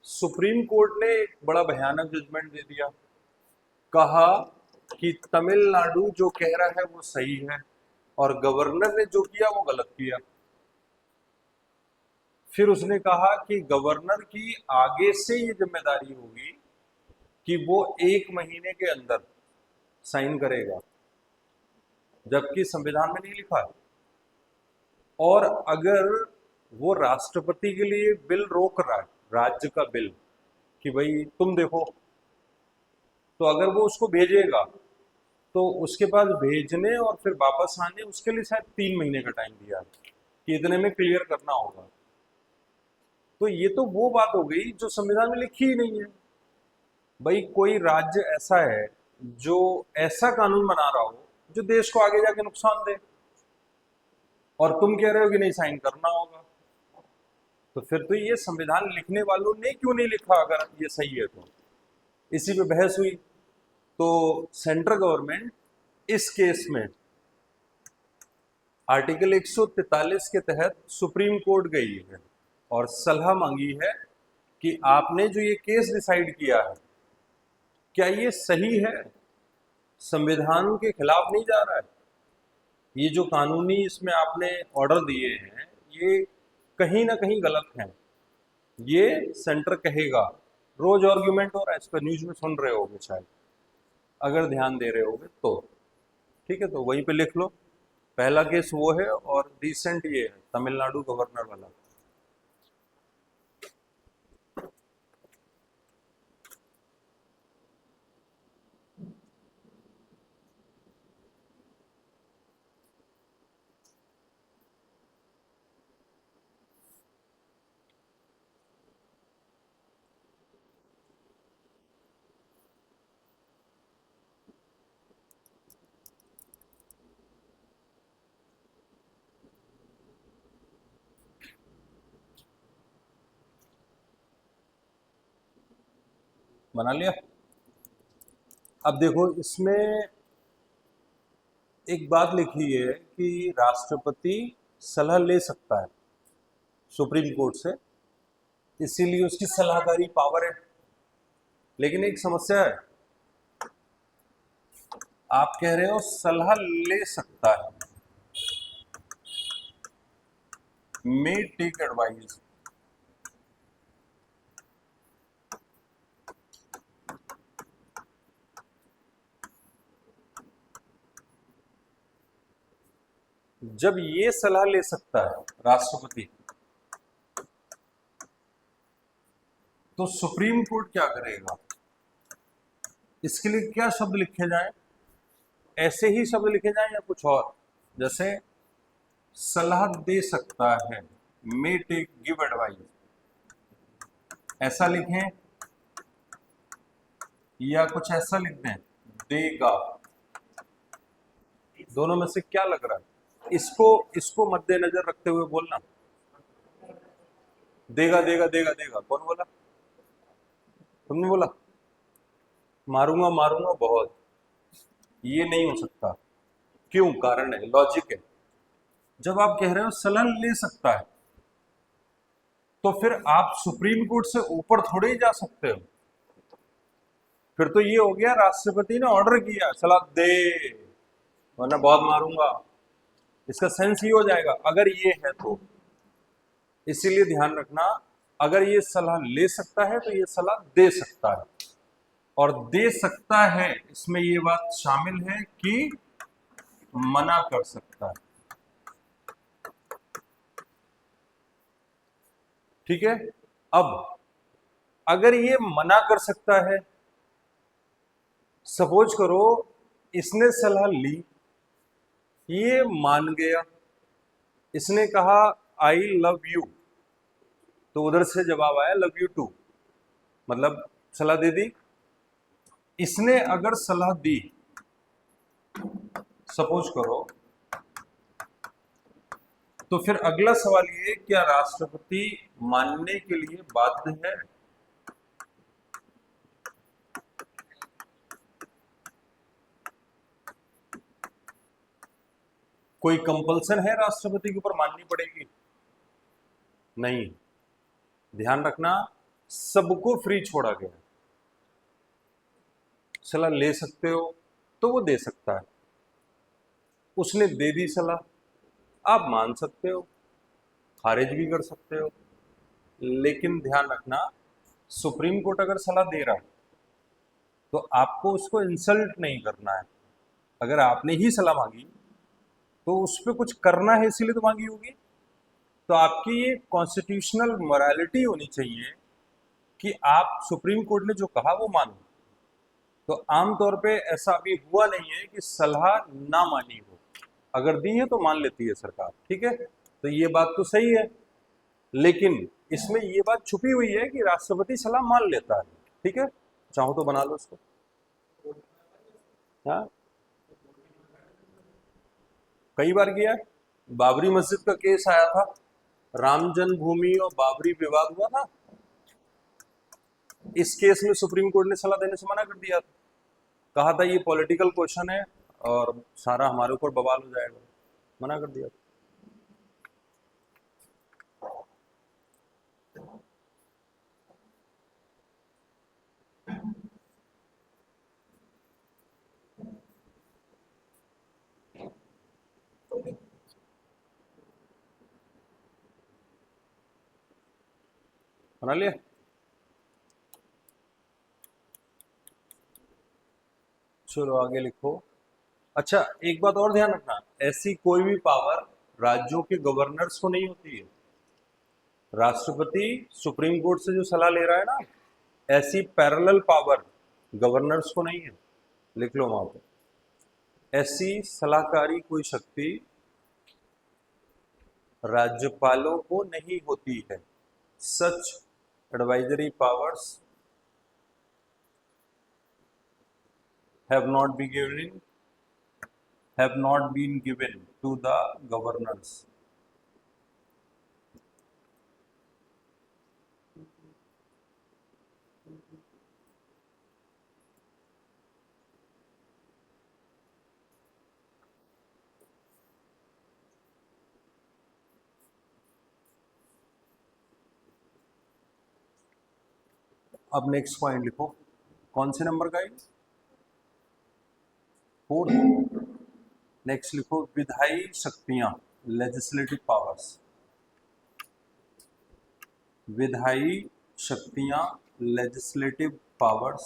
सुप्रीम कोर्ट ने एक बड़ा भयानक जजमेंट दे दिया, कहा कि तमिलनाडु जो कह रहा है वो सही है और गवर्नर ने जो किया वो गलत किया। फिर उसने कहा कि गवर्नर की आगे से ये जिम्मेदारी होगी कि वो 1 महीने के अंदर साइन करेगा, जबकि संविधान में नहीं लिखा है। और अगर वो राष्ट्रपति के लिए बिल रोक रहा है, राज्य का बिल, कि भाई तुम देखो, तो अगर वो उसको भेजेगा तो उसके बाद भेजने और फिर वापस आने उसके लिए शायद 3 महीने का टाइम दिया है कि इतने में क्लियर करना होगा। तो ये तो वो बात हो गई जो संविधान में लिखी ही नहीं है। भाई कोई राज्य ऐसा है जो ऐसा कानून बना रहा हो जो देश को आगे जाके नुकसान दे, और तुम कह रहे हो कि नहीं साइन करना होगा, तो फिर तो ये संविधान लिखने वालों ने क्यों नहीं लिखा अगर ये सही है तो। इसी पे बहस हुई। तो सेंट्रल गवर्नमेंट इस केस में आर्टिकल 143 के तहत सुप्रीम कोर्ट गई है और सलाह मांगी है कि आपने जो ये केस डिसाइड किया है क्या ये सही है, संविधान के खिलाफ नहीं जा रहा है। ये जो कानूनी इसमें आपने ऑर्डर दिए हैं ये कहीं ना कहीं गलत हैं। ये सेंटर कहेगा, रोज आर्ग्यूमेंट हो रहा है इस पर, न्यूज में सुन रहे होगे शायद, अगर ध्यान दे रहे होगे तो। ठीक है, तो वहीं पे लिख लो। पहला केस वो है और रिसेंट ये है तमिलनाडु गवर्नर वाला। बना लिया। अब देखो इसमें एक बात लिखी है कि राष्ट्रपति सलाह ले सकता है सुप्रीम कोर्ट से, इसीलिए उसकी सलाहकारी पावर है। लेकिन एक समस्या है, आप कह रहे हो सलाह ले सकता है, मे टेक एडवाइस। जब ये सलाह ले सकता है राष्ट्रपति, तो सुप्रीम कोर्ट क्या करेगा? इसके लिए क्या शब्द लिखे जाएं? ऐसे ही शब्द लिखे जाएं या कुछ और? जैसे सलाह दे सकता है, मे टेक गिव एडवाइस, ऐसा लिखें या कुछ ऐसा लिख दें, देगा? दोनों में से क्या लग रहा है? इसको इसको मद्देनजर रखते हुए बोलना। देगा देगा देगा देगा, कौन बोला? तुमने बोला। मारूंगा मारूंगा बहुत, ये नहीं हो सकता। क्यों? कारण है, लॉजिक है। जब आप कह रहे हो सलाह ले सकता है, तो फिर आप सुप्रीम कोर्ट से ऊपर थोड़े ही जा सकते हो। फिर तो ये हो गया राष्ट्रपति ने ऑर्डर किया सलाह दे, वरना बहुत मारूंगा। इसका सेंस ये हो जाएगा अगर ये है तो। इसीलिए ध्यान रखना, अगर ये सलाह ले सकता है तो ये सलाह दे सकता है, और दे सकता है इसमें ये बात शामिल है कि मना कर सकता है। ठीक है। अब अगर ये मना कर सकता है, सपोज करो इसने सलाह ली, ये मान गया, इसने कहा आई लव यू, तो उधर से जवाब आया लव यू टू, मतलब सलाह दे दी। इसने अगर सलाह दी, सपोज करो, तो फिर अगला सवाल ये, क्या राष्ट्रपति मानने के लिए बाध्य है? कोई कंपल्सन है राष्ट्रपति के ऊपर माननी पड़ेगी? नहीं। ध्यान रखना, सबको फ्री छोड़ा गया। सलाह ले सकते हो तो वो दे सकता है, उसने दे दी सलाह, आप मान सकते हो, खारिज भी कर सकते हो। लेकिन ध्यान रखना, सुप्रीम कोर्ट अगर सलाह दे रहा है तो आपको उसको इंसल्ट नहीं करना है। अगर आपने ही सलाह मांगी तो उस पर कुछ करना है, इसीलिए तो मांगी होगी। तो आपकी ये कॉन्स्टिट्यूशनल मोरालिटी होनी चाहिए कि आप सुप्रीम कोर्ट ने जो कहा वो मानो। तो आमतौर पे ऐसा अभी हुआ नहीं है कि सलाह ना मानी हो, अगर दी है तो मान लेती है सरकार। ठीक है, तो ये बात तो सही है, लेकिन इसमें ये बात छुपी हुई है कि राष्ट्रपति सलाह मान लेता है। ठीक है, चाहो तो बना लो इसको। हाँ, कई बार किया है। बाबरी मस्जिद का केस आया था, राम जन्मभूमि और बाबरी विवाद हुआ था। इस केस में सुप्रीम कोर्ट ने सलाह देने से मना कर दिया था, कहा था ये पॉलिटिकल क्वेश्चन है और सारा हमारे ऊपर बवाल हो जाएगा, मना कर दिया था। बना लिया। चलो आगे लिखो। अच्छा एक बात और ध्यान रखना, ऐसी कोई भी पावर राज्यों के गवर्नर्स को नहीं होती है। राष्ट्रपति सुप्रीम कोर्ट से जो सलाह ले रहा है ना, ऐसी पैरेलल पावर गवर्नर्स को नहीं है। लिख लो वहां पे, ऐसी सलाहकारी कोई शक्ति राज्यपालों को नहीं होती है। Such advisory powers have not been given to the governors. अब नेक्स्ट पॉइंट लिखो, कौन से नंबर का है? 4। नेक्स्ट लिखो, विधायी शक्तियां, लेजिस्लेटिव पावर्स। विधायी शक्तियां, लेजिस्लेटिव पावर्स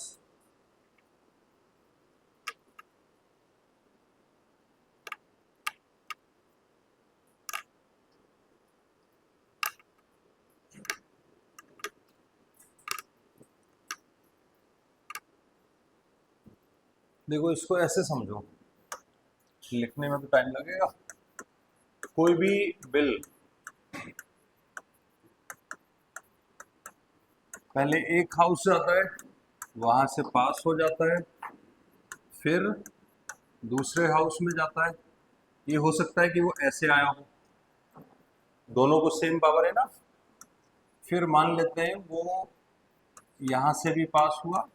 देखो इसको ऐसे समझो, लिखने में तो टाइम लगेगा। कोई भी बिल पहले एक हाउस से आता है, वहां से पास हो जाता है, फिर दूसरे हाउस में जाता है। ये हो सकता है कि वो ऐसे आया हो, दोनों को सेम पावर है ना। फिर मान लेते हैं वो यहां से भी पास हुआ,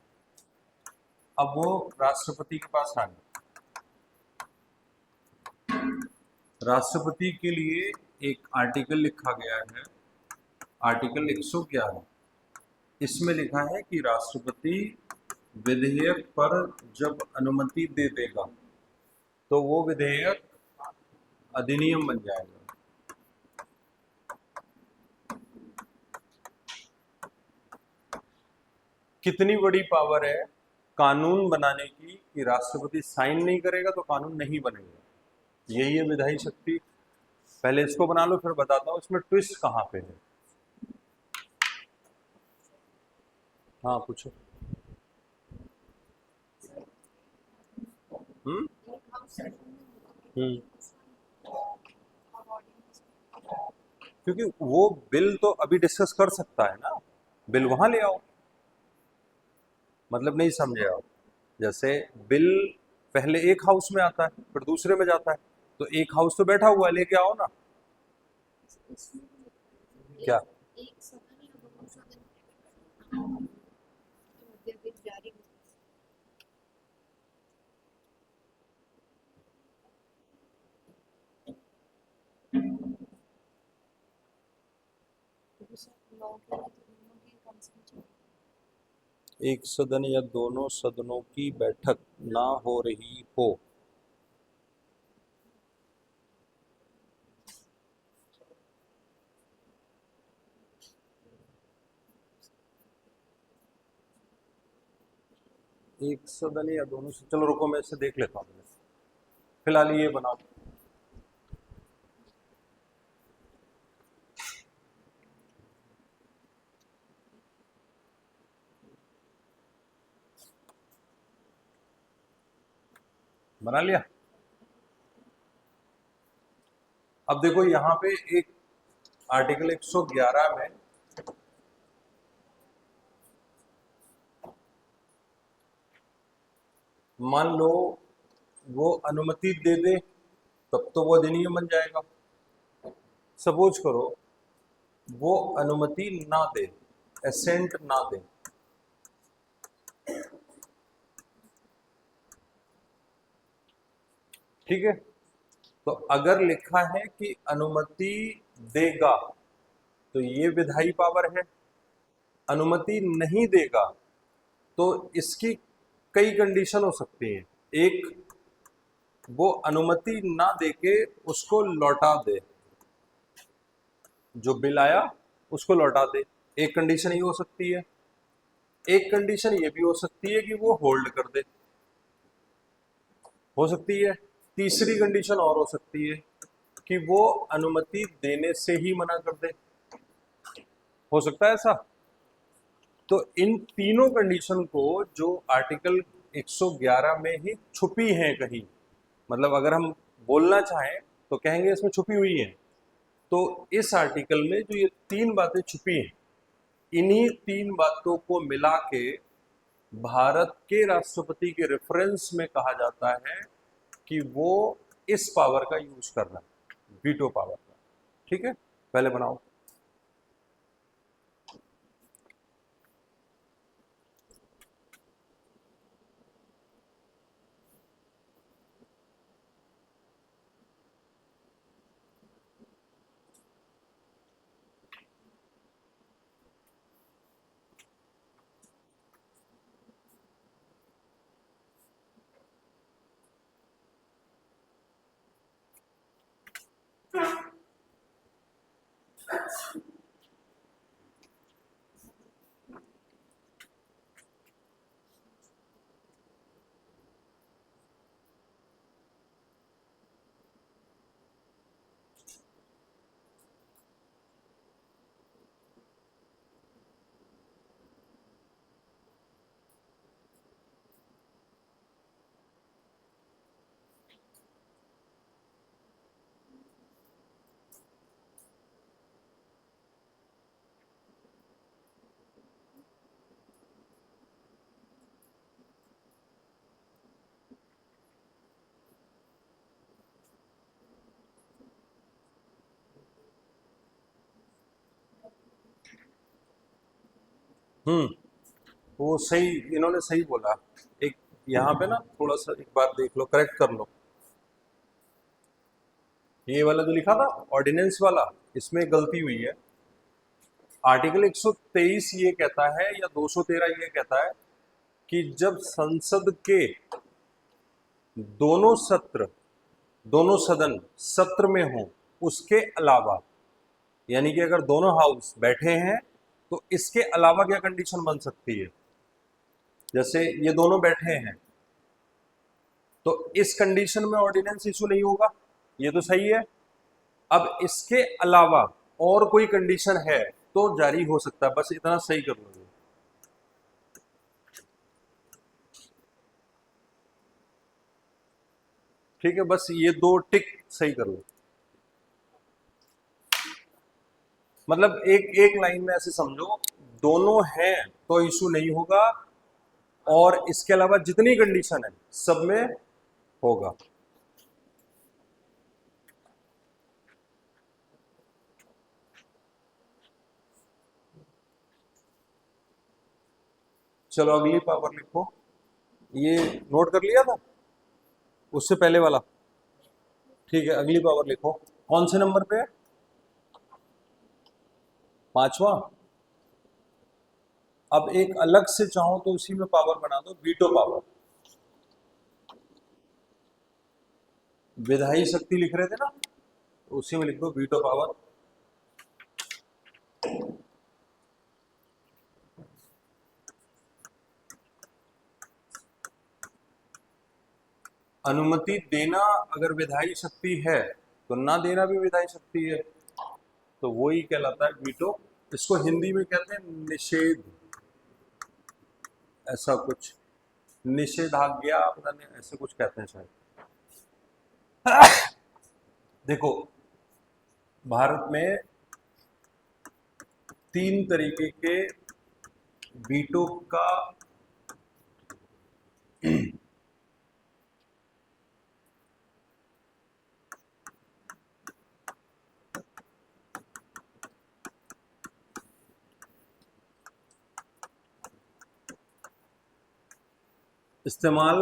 अब वो राष्ट्रपति के पास आ गया। राष्ट्रपति के लिए एक आर्टिकल लिखा गया है, आर्टिकल 111। इसमें लिखा है कि राष्ट्रपति विधेयक पर जब अनुमति दे देगा तो वो विधेयक अधिनियम बन जाएगा। कितनी बड़ी पावर है कानून बनाने की कि राष्ट्रपति साइन नहीं करेगा तो कानून नहीं बनेगा। यही है विधायी शक्ति। पहले इसको बना लो, फिर बताता हूं इसमें ट्विस्ट कहां पे है। हाँ पूछो। हम्म क्योंकि वो बिल तो अभी डिस्कस कर सकता है ना, बिल वहां ले आओ। मतलब नहीं समझे आप? जैसे बिल पहले एक हाउस में आता है, फिर दूसरे में जाता है, तो एक हाउस तो बैठा हुआ है, लेके आओ ना। क्या? एक सदन या दोनों सदनों की बैठक ना हो रही हो। एक सदन या दोनों से, चलो रुको मैं इसे देख लेता हूँ। फिलहाल ये बनाओ। बना लिया। अब देखो यहां पे एक आर्टिकल 111 में मान लो वो अनुमति दे दे, तब तो वो अधिनियम बन जाएगा। सपोज करो वो अनुमति ना दे, एसेंट ना दे, ठीक है। तो अगर लिखा है कि अनुमति देगा तो ये विधायी पावर है। अनुमति नहीं देगा तो इसकी कई कंडीशन हो सकती हैं। एक, वो अनुमति ना देके उसको लौटा दे, जो बिल आया उसको लौटा दे। एक कंडीशन ये हो सकती है, एक कंडीशन ये भी हो सकती है कि वो होल्ड कर दे, हो सकती है। तीसरी कंडीशन और हो सकती है कि वो अनुमति देने से ही मना कर दे, हो सकता है ऐसा। तो इन तीनों कंडीशन को जो आर्टिकल 111 में ही छुपी हैं कहीं, मतलब अगर हम बोलना चाहें तो कहेंगे इसमें छुपी हुई है, तो इस आर्टिकल में जो ये तीन बातें छुपी हैं, इन्हीं तीन बातों को मिला के भारत के राष्ट्रपति के रेफरेंस में कहा जाता है कि वो इस पावर का यूज कर रहा है, वीटो पावर का। ठीक है, पहले बनाओ। हम्म, वो सही, इन्होंने सही बोला। एक यहाँ पे ना थोड़ा सा एक बार देख लो, करेक्ट कर लो। ये वाला जो लिखा था ऑर्डिनेंस वाला, इसमें गलती हुई है। आर्टिकल 123 ये कहता है या 213 ये कहता है कि जब संसद के दोनों सत्र, दोनों सदन सत्र में हों, उसके अलावा, यानी कि अगर दोनों हाउस बैठे हैं तो इसके अलावा क्या कंडीशन बन सकती है। जैसे ये दोनों बैठे हैं तो इस कंडीशन में ऑर्डिनेंस इशू नहीं होगा, ये तो सही है। अब इसके अलावा और कोई कंडीशन है तो जारी हो सकता है, बस इतना सही कर लो। ठीक है, बस ये दो टिक सही कर लो। मतलब एक एक लाइन में ऐसे समझो, दोनों हैं तो इशू नहीं होगा, और इसके अलावा जितनी कंडीशन है सब में होगा। चलो अगली पावर लिखो। ये नोट कर लिया था उससे पहले वाला। ठीक है, अगली पावर लिखो। कौन से नंबर पे है? पांचवा। अब एक अलग से चाहो तो उसी में पावर बना दो, वीटो पावर। विधायी शक्ति लिख रहे थे ना, तो उसी में लिख दो वीटो पावर। अनुमति देना अगर विधायी शक्ति है तो ना देना भी विधायी शक्ति है, तो वो ही कहलाता है वीटो। इसको हिंदी में कहते हैं निषेध, ऐसा कुछ, निषेधाज्ञा, पता नहीं ऐसे कुछ कहते हैं शायद। देखो, भारत में तीन तरीके के वीटो का इस्तेमाल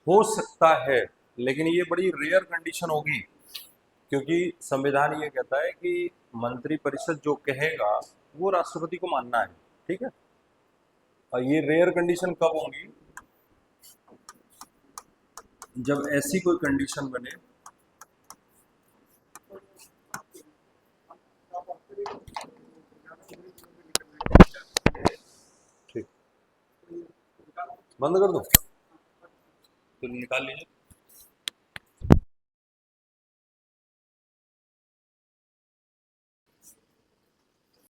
हो सकता है, लेकिन ये बड़ी रेयर कंडीशन होगी, क्योंकि संविधान ये कहता है कि मंत्रिपरिषद जो कहेगा वो राष्ट्रपति को मानना है। ठीक है, और ये रेयर कंडीशन कब होंगी? जब ऐसी कोई कंडीशन बने बंद कर दो, तो निकाल लीजिए।